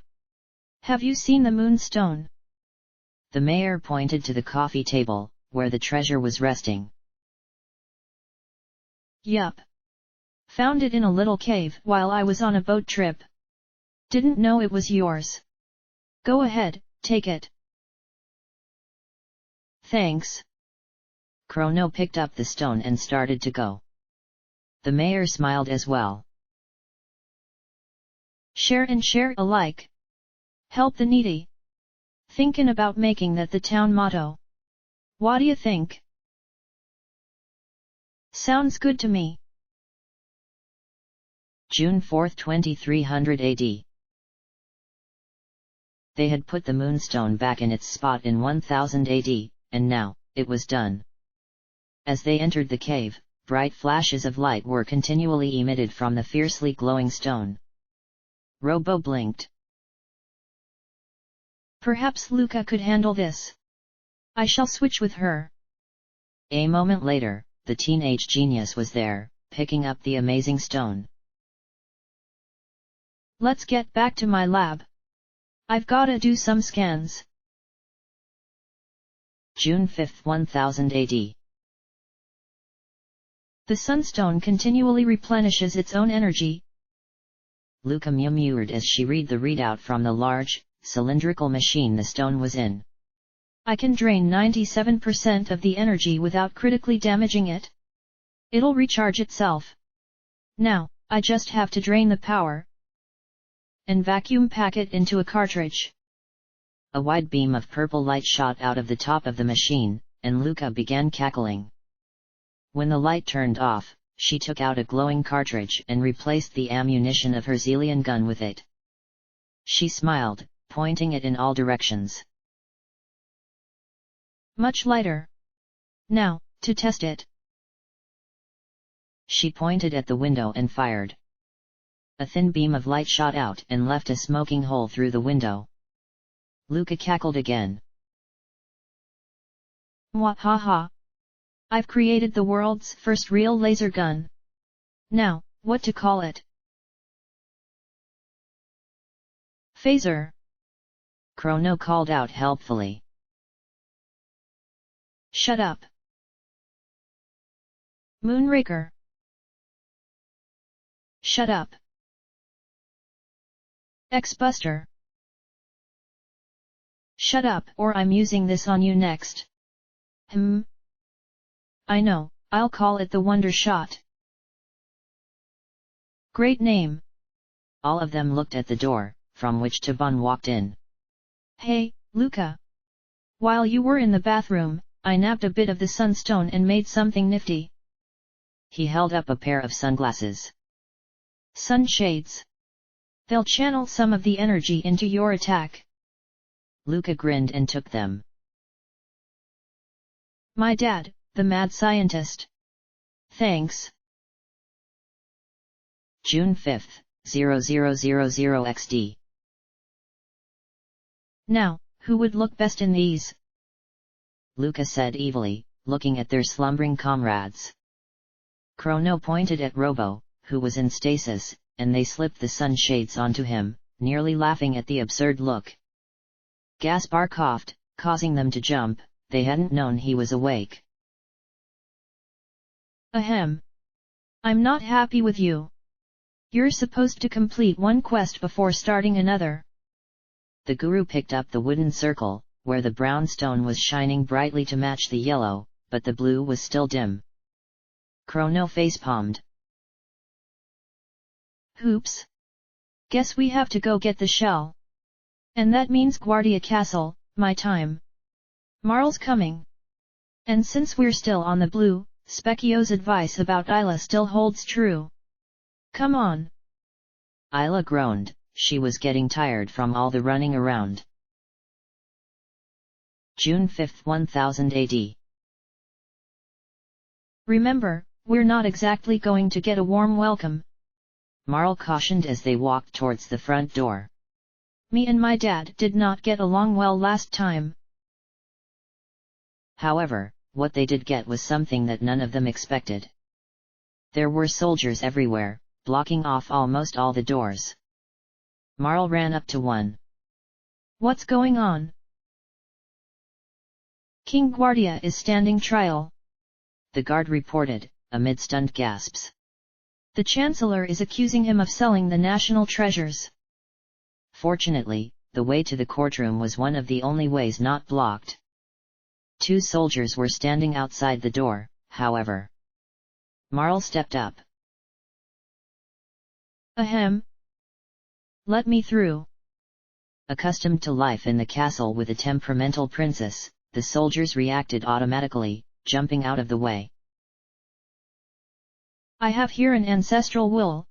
Have you seen the moonstone?
The mayor pointed to the coffee table, where the treasure was resting.
Yup. Found it in a little cave while I was on a boat trip. Didn't know it was yours. Go ahead, take it. Thanks.
Chrono picked up the stone and started to go. The mayor smiled as well.
Share and share alike. Help the needy. Thinking about making that the town motto. What do you think? Sounds good to me.
June 4, 2300 AD. They had put the moonstone back in its spot in 1000 AD, and now, it was done. As they entered the cave, bright flashes of light were continually emitted from the fiercely glowing stone. Robo blinked.
Perhaps Luca could handle this. I shall switch with her.
A moment later, the teenage genius was there, picking up the amazing stone.
Let's get back to my lab. I've gotta do some scans.
June 5, 1000 AD.
The sunstone continually replenishes its own energy.
Luca murmured as she read the readout from the large, cylindrical machine the stone was in.
I can drain 97% of the energy without critically damaging it. It'll recharge itself. Now, I just have to drain the power and vacuum pack it into a cartridge.
A wide beam of purple light shot out of the top of the machine, and Luca began cackling. When the light turned off, she took out a glowing cartridge and replaced the ammunition of her Xelian gun with it. She smiled, pointing it in all directions.
Much lighter. Now, to test it.
She pointed at the window and fired. A thin beam of light shot out and left a smoking hole through the window. Luca cackled again.
Mwahaha! I've created the world's first real laser gun. Now, what to call it? Phaser.
Chrono called out helpfully.
Shut up. Moonraker. Shut up. X-Buster. Shut up or I'm using this on you next. I know, I'll call it the Wonder Shot. Great name.
All of them looked at the door, from which Taban walked in.
Hey, Luca. While you were in the bathroom, I nabbed a bit of the sunstone and made something nifty.
He held up a pair of sunglasses.
Sunshades. They'll channel some of the energy into your attack.
Luca grinned and took them.
My dad, the mad scientist. Thanks.
June 5th, 0000 XD.
Now, who would look best in these?
Luca said evilly, looking at their slumbering comrades. Chrono pointed at Robo, who was in stasis, and they slipped the sunshades onto him, nearly laughing at the absurd look. Gaspar coughed, causing them to jump. They hadn't known he was awake.
Ahem. I'm not happy with you. You're supposed to complete one quest before starting another.
The guru picked up the wooden circle, where the brown stone was shining brightly to match the yellow, but the blue was still dim. Chrono facepalmed.
Oops. Guess we have to go get the shell. And that means Guardia Castle, my time. Marl's coming. And since we're still on the blue, Specchio's advice about Isla still holds true. Come on.
Isla groaned, she was getting tired from all the running around. June 5th 1000 AD.
Remember, we're not exactly going to get a warm welcome.
Marl cautioned as they walked towards the front door.
Me and my dad did not get along well last time.
However, what they did get was something that none of them expected. There were soldiers everywhere, blocking off almost all the doors. Marl ran up to one.
What's going on? King Guardia is standing trial.
The guard reported, amid stunned gasps.
The Chancellor is accusing him of selling the national treasures.
Fortunately, the way to the courtroom was one of the only ways not blocked. 2 soldiers were standing outside the door, however. Marl stepped up.
Ahem. Let me through.
Accustomed to life in the castle with a temperamental princess, the soldiers reacted automatically, jumping out of the way.
I have here an ancestral will.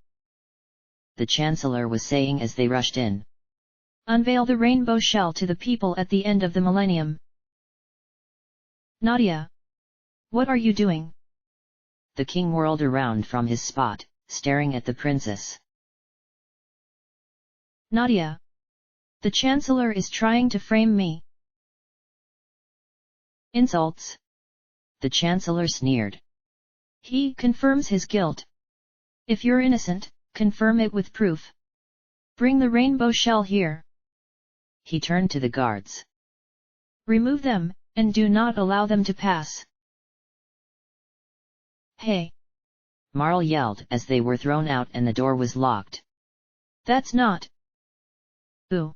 The Chancellor was saying as they rushed in.
Unveil the rainbow shell to the people at the end of the millennium. Nadia! What are you doing?
The king whirled around from his spot, staring at the princess.
Nadia! The Chancellor is trying to frame me. Insults!
The Chancellor sneered.
He confirms his guilt. If you're innocent, confirm it with proof. Bring the rainbow shell here.
He turned to the guards.
Remove them, and do not allow them to pass. Hey!
Marl yelled as they were thrown out and the door was locked.
That's not. Ooh.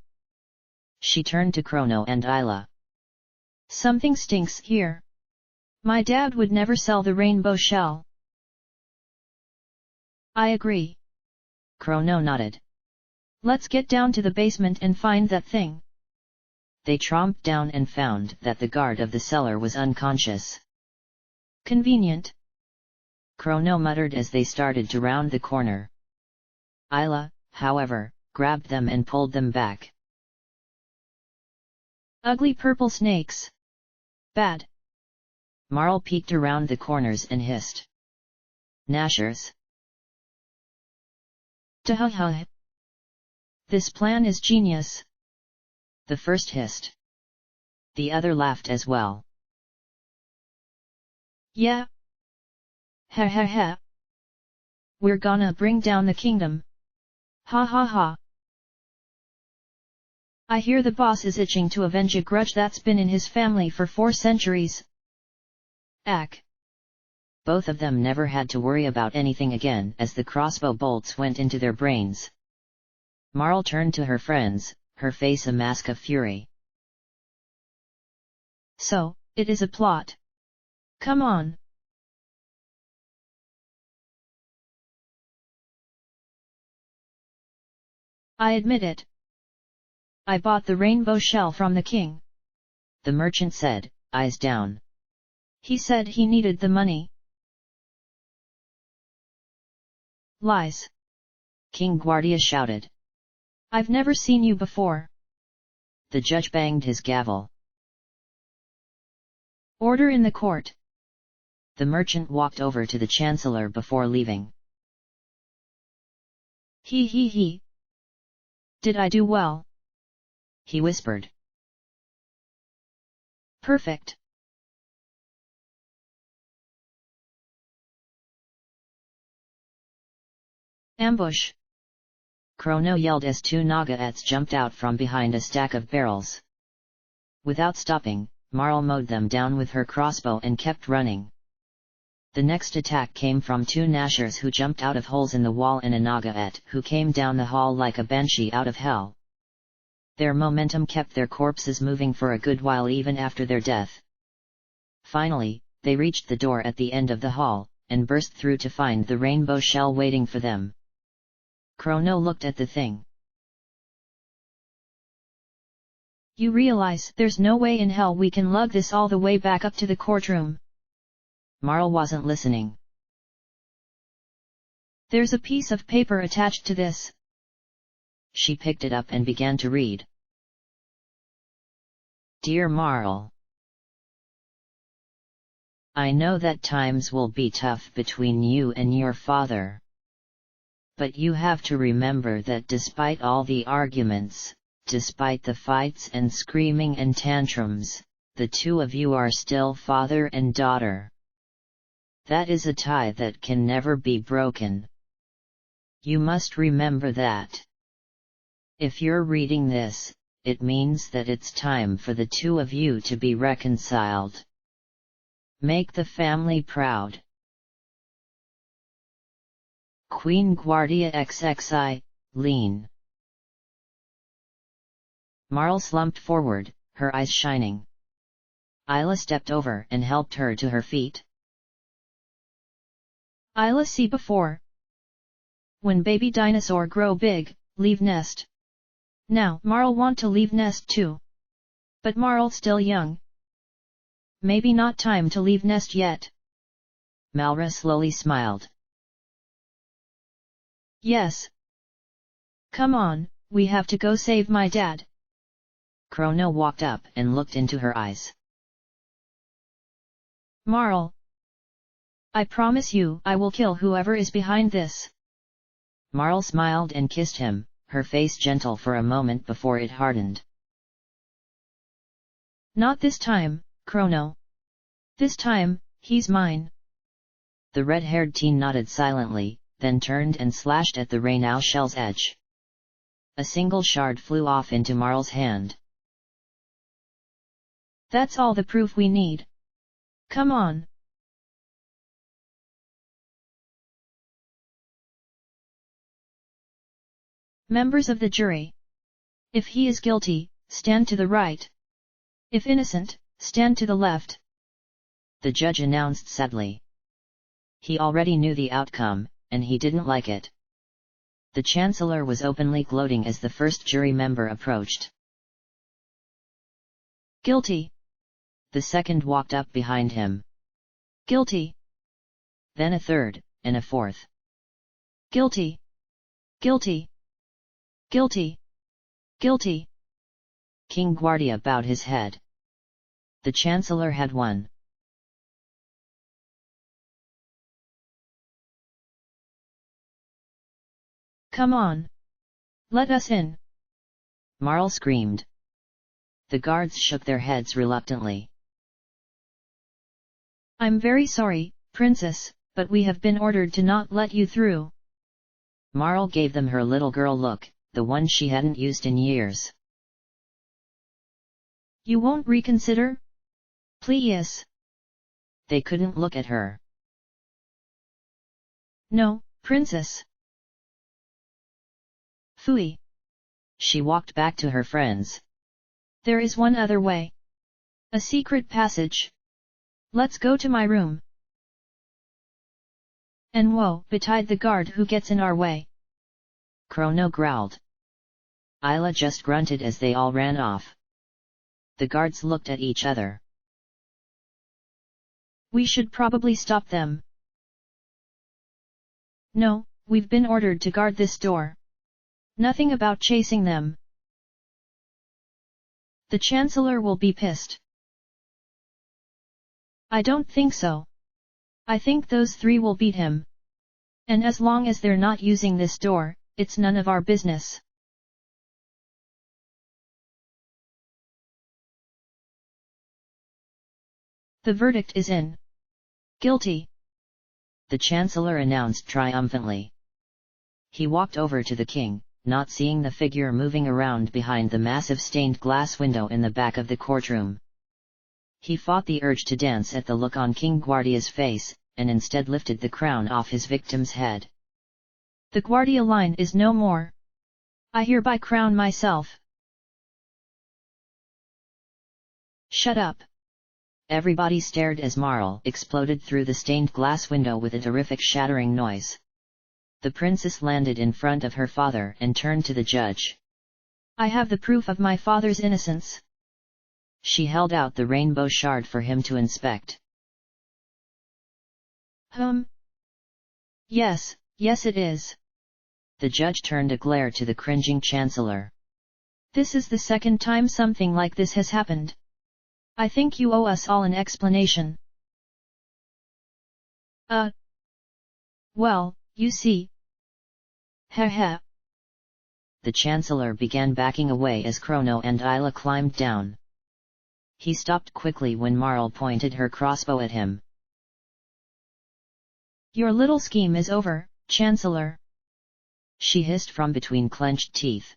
She turned to Chrono and Isla.
Something stinks here. My dad would never sell the rainbow shell. I agree.
Chrono nodded.
Let's get down to the basement and find that thing.
They tromped down and found that the guard of the cellar was unconscious.
Convenient.
Chrono muttered as they started to round the corner. Isla, however, grabbed them and pulled them back.
Ugly purple snakes. Bad.
Marl peeked around the corners and hissed. Gnashers.
Dahaha. This plan is genius.
The first hissed. The other laughed as well.
Yeah. Ha ha ha. We're gonna bring down the kingdom. Ha ha ha. I hear the boss is itching to avenge a grudge that's been in his family for 4 centuries. Ack.
Both of them never had to worry about anything again as the crossbow bolts went into their brains. Marl turned to her friends, her face a mask of fury.
So, it is a plot. Come on. I admit it. I bought the rainbow shell from the king.
The merchant said, eyes down.
He said he needed the money. Lies.
King Guardia shouted.
I've never seen you before.
The judge banged his gavel.
Order in the court.
The merchant walked over to the chancellor before leaving.
He. Did I do well?
He whispered.
Perfect. Ambush.
Chrono yelled as two Nagaets jumped out from behind a stack of barrels. Without stopping, Marl mowed them down with her crossbow and kept running. The next attack came from two Nashers who jumped out of holes in the wall and a Nagaet who came down the hall like a banshee out of hell. Their momentum kept their corpses moving for a good while even after their death. Finally, they reached the door at the end of the hall, and burst through to find the rainbow shell waiting for them. Chrono looked at the thing.
You realize there's no way in hell we can lug this all the way back up to the courtroom.
Marl wasn't listening.
There's a piece of paper attached to this.
She picked it up and began to read. Dear Marl, I know that times will be tough between you and your father. But you have to remember that despite all the arguments, despite the fights and screaming and tantrums, the two of you are still father and daughter. That is a tie that can never be broken. You must remember that. If you're reading this, it means that it's time for the two of you to be reconciled. Make the family proud. Queen Guardia XXI, Lean. Marl slumped forward, her eyes shining. Isla stepped over and helped her to her feet.
Isla see before. When baby dinosaur grow big, leave nest. Now Marl want to leave nest too. But Marl still young. Maybe not time to leave nest yet.
Malra slowly smiled.
Yes. Come on, we have to go save my dad.
Chrono walked up and looked into her eyes.
Marl. I promise you I will kill whoever is behind this.
Marl smiled and kissed him, her face gentle for a moment before it hardened.
Not this time, Chrono. This time, he's mine.
The red-haired teen nodded silently, then turned and slashed at the rainow shell's edge. A single shard flew off into Marl's hand.
That's all the proof we need. Come on. Members of the jury. If he is guilty, stand to the right. If innocent, stand to the left.
The judge announced sadly. He already knew the outcome, and he didn't like it. The chancellor was openly gloating as the first jury member approached.
Guilty.
The second walked up behind him.
Guilty.
Then a third, and a fourth.
Guilty. Guilty. Guilty. Guilty.
King Guardia bowed his head. The chancellor had won.
Come on. Let us in.
Marl screamed. The guards shook their heads reluctantly.
I'm very sorry, princess, but we have been ordered to not let you through.
Marl gave them her little girl look, the one she hadn't used in years.
You won't reconsider? Please.
They couldn't look at her.
No, princess. Phooey.
She walked back to her friends.
There is one other way. A secret passage. Let's go to my room. And woe betide the guard who gets in our way.
Chrono growled. Isla just grunted as they all ran off. The guards looked at each other.
We should probably stop them. No, we've been ordered to guard this door. Nothing about chasing them. The Chancellor will be pissed. I don't think so. I think those three will beat him. And as long as they're not using this door, it's none of our business. The verdict is in. Guilty.
The Chancellor announced triumphantly. He walked over to the king, not seeing the figure moving around behind the massive stained glass window in the back of the courtroom. He fought the urge to dance at the look on King Guardia's face, and instead lifted the crown off his victim's head.
The Guardia line is no more. I hereby crown myself. Shut up.
Everybody stared as Marl exploded through the stained glass window with a terrific shattering noise. The princess landed in front of her father and turned to the judge.
I have the proof of my father's innocence.
She held out the rainbow shard for him to inspect.
Yes, yes it is.
The judge turned a glare to the cringing chancellor.
This is the second time something like this has happened. I think you owe us all an explanation. Well, you see. Heh.
The Chancellor began backing away as Chrono and Isla climbed down. He stopped quickly when Marl pointed her crossbow at him.
Your little scheme is over, Chancellor.
She hissed from between clenched teeth.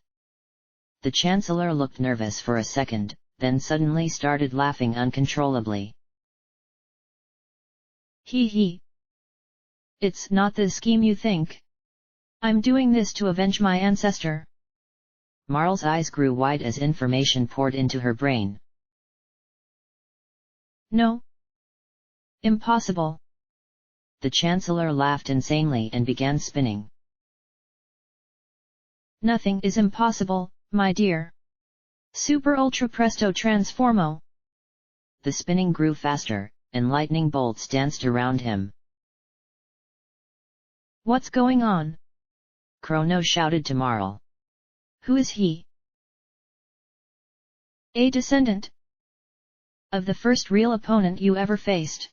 The Chancellor looked nervous for a second, then suddenly started laughing uncontrollably.
Hee. It's not the scheme you think. I'm doing this to avenge my ancestor.
Marl's eyes grew wide as information poured into her brain.
No. Impossible.
The Chancellor laughed insanely and began spinning.
Nothing is impossible, my dear. Super Ultra Presto Transformo.
The spinning grew faster, and lightning bolts danced around him.
What's going on?
Chrono shouted to Marl.
Who is he? A descendant of the first real opponent you ever faced.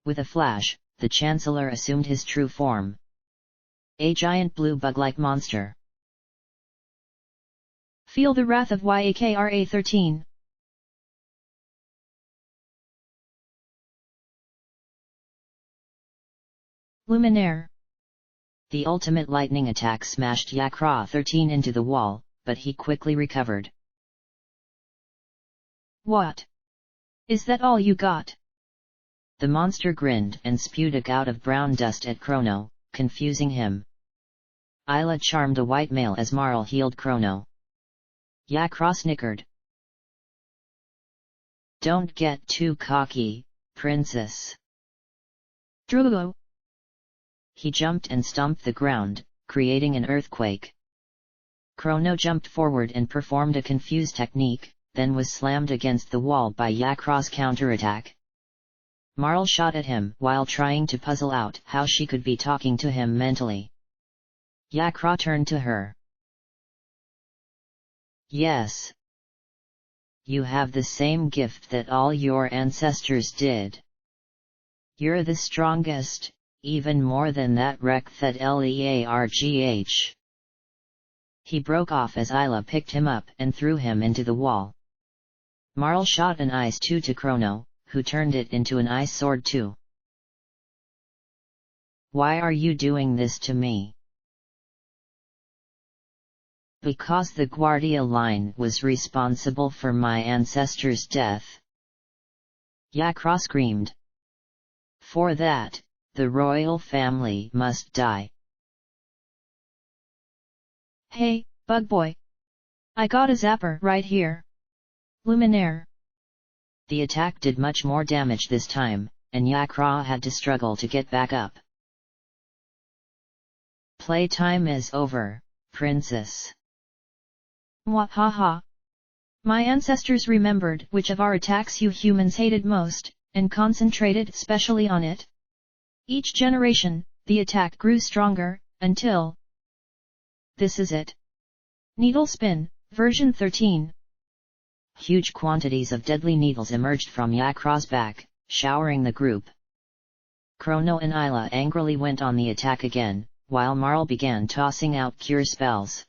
With a flash, the Chancellor assumed his true form. A giant blue bug-like monster.
Feel the wrath of Yakra 13. Luminaire.
The ultimate lightning attack smashed Yakra 13 into the wall, but he quickly recovered.
What? Is that all you got?
The monster grinned and spewed a gout of brown dust at Chrono, confusing him. Isla charmed a white male as Marl healed Chrono. Yakra snickered. Don't get too cocky, princess.
Drulo.
He jumped and stomped the ground, creating an earthquake. Chrono jumped forward and performed a confused technique, then was slammed against the wall by Yakra's counterattack. Marl shot at him while trying to puzzle out how she could be talking to him mentally. Yakra turned to her. Yes. You have the same gift that all your ancestors did. You're the strongest, even more than that wreck that Leargh. He broke off as Isla picked him up and threw him into the wall. Marl shot an ice 2 to Chrono, who turned it into an ice sword 2. Why are you doing this to me? Because the Guardia line was responsible for my ancestor's death. Yakra screamed. For that, the royal family must die.
Hey, bug boy. I got a zapper right here. Luminaire.
The attack did much more damage this time, and Yakra had to struggle to get back up. Playtime is over, princess.
Mwahaha. My ancestors remembered which of our attacks you humans hated most, and concentrated specially on it. Each generation, the attack grew stronger, until... This is it. Needle Spin, version 13.
Huge quantities of deadly needles emerged from Yakra's back, showering the group. Chrono and Isla angrily went on the attack again, while Marl began tossing out cure spells.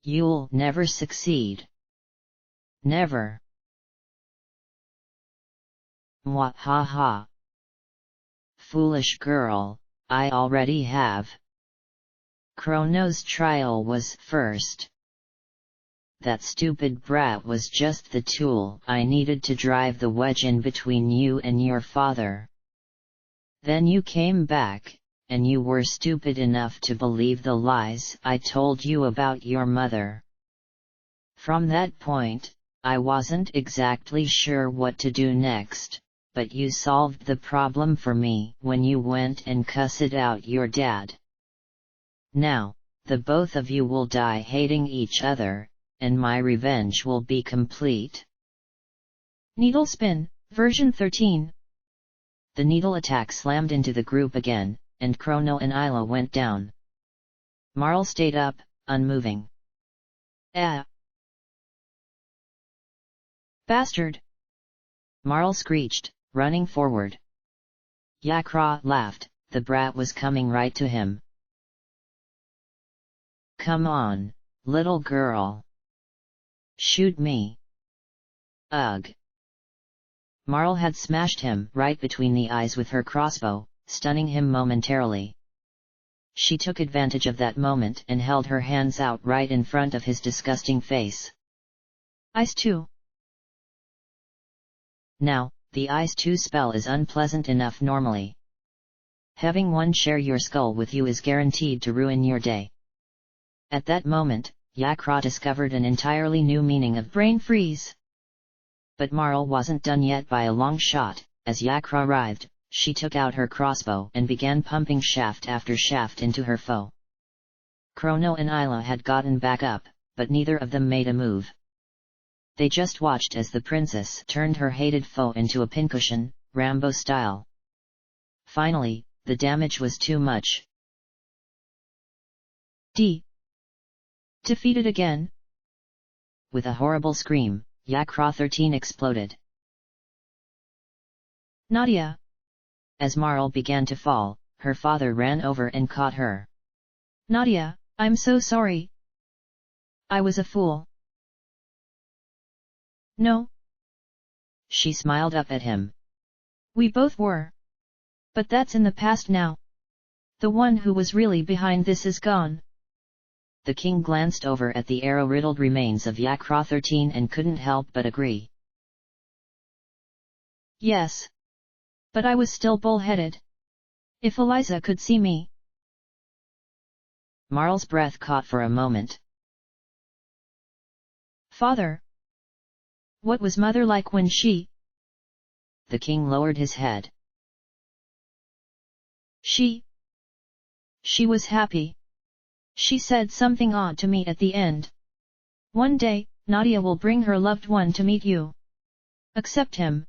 You'll never succeed. Never. Mwahaha. Foolish girl, I already have. Chrono's trial was first. That stupid brat was just the tool I needed to drive the wedge in between you and your father. Then you came back, and you were stupid enough to believe the lies I told you about your mother. From that point, I wasn't exactly sure what to do next, but you solved the problem for me when you went and cussed out your dad. Now, the both of you will die hating each other, and my revenge will be complete.
Needle Spin, version 13.
The needle attack slammed into the group again, and Chrono and Isla went down. Marl stayed up, unmoving.
Ah! Bastard!
Marl screeched, running forward. Yakra laughed, the brat was coming right to him. Come on, little girl. Shoot me. Ugh. Marl had smashed him right between the eyes with her crossbow, stunning him momentarily. She took advantage of that moment and held her hands out right in front of his disgusting face.
Ice 2.
Now, the Ice 2 spell is unpleasant enough normally. Having one share your skull with you is guaranteed to ruin your day. At that moment, Yakra discovered an entirely new meaning of brain freeze. But Marl wasn't done yet by a long shot. As Yakra arrived, she took out her crossbow and began pumping shaft after shaft into her foe. Chrono and Isla had gotten back up, but neither of them made a move. They just watched as the princess turned her hated foe into a pincushion, Rambo style. Finally, the damage was too much.
Defeated again.
With a horrible scream, Yakra 13 exploded.
Nadia.
As Marl began to fall, her father ran over and caught her.
Nadia, I'm so sorry. I was a fool. No.
She smiled up at him.
We both were. But that's in the past now. The one who was really behind this is gone.
The king glanced over at the arrow-riddled remains of Yakra 13 and couldn't help but agree.
Yes. But I was still bullheaded. If Eliza could see me...
Marl's breath caught for a moment.
Father. What was mother like when she...
The king lowered his head.
She was happy. She said something odd to me at the end. One day, Nadia will bring her loved one to meet you. Accept him.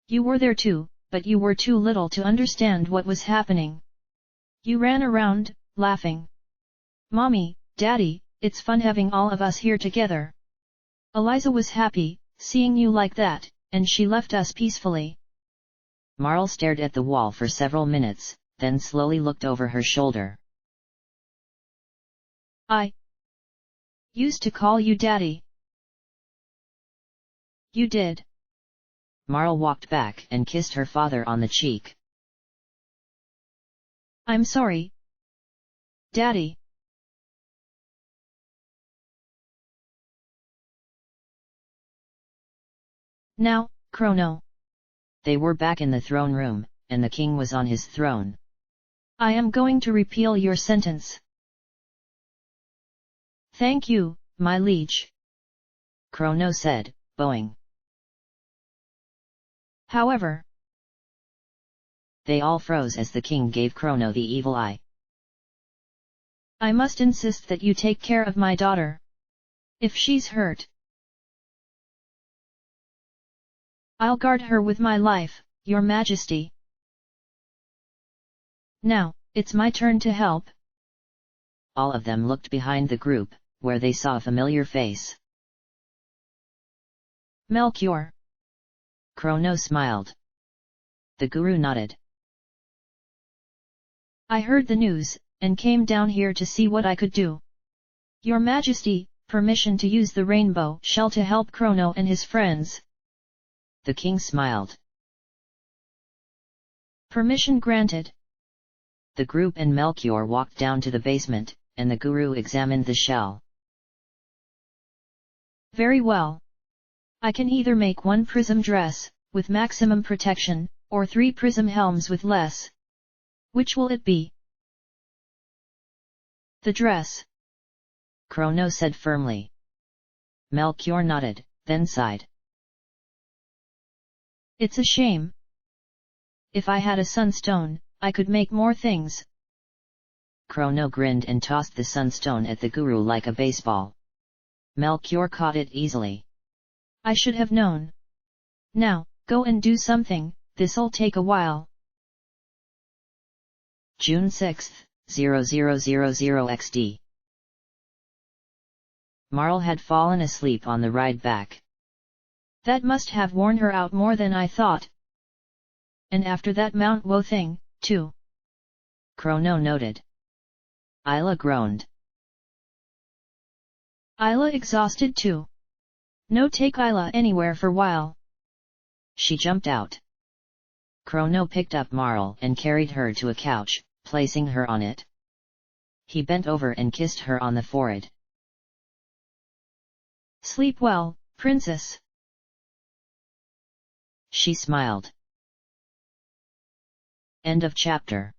You were there too, but you were too little to understand what was happening. You ran around, laughing. Mommy, Daddy, it's fun having all of us here together. Eliza was happy, seeing you like that, and she left us peacefully.
Marl stared at the wall for several minutes, then slowly looked over her shoulder.
I used to call you Daddy. You did.
Marl walked back and kissed her father on the cheek.
I'm sorry, Daddy. Now, Chrono.
They were back in the throne room, and the king was on his throne.
I am going to repeal your sentence. Thank you, my liege.
Chrono said, bowing.
However,
they all froze as the king gave Chrono the evil eye.
I must insist that you take care of my daughter. If she's hurt, I'll guard her with my life, your majesty. Now, it's my turn to help.
All of them looked behind the group, where they saw a familiar face.
Melchior.
Chrono smiled. The guru nodded.
I heard the news, and came down here to see what I could do. Your Majesty, permission to use the rainbow shell to help Chrono and his friends.
The king smiled.
Permission granted.
The group and Melchior walked down to the basement, and the guru examined the shell.
Very well. I can either make 1 prism dress, with maximum protection, or 3 prism helms with less. Which will it be? The dress.
Chrono said firmly. Melchior nodded, then sighed.
It's a shame. If I had a sunstone, I could make more things.
Chrono grinned and tossed the sunstone at the guru like a baseball. Melchior caught it easily.
I should have known. Now, go and do something, this'll take a while.
June 6, 0000 XD. Marl had fallen asleep on the ride back.
That must have worn her out more than I thought. And after that Mount Woe thing, too.
Chrono noted. Isla groaned.
Isla exhausted too. No take Isla anywhere for while.
She jumped out. Chrono picked up Marl and carried her to a couch, placing her on it. He bent over and kissed her on the forehead.
Sleep well, princess.
She smiled. End of chapter.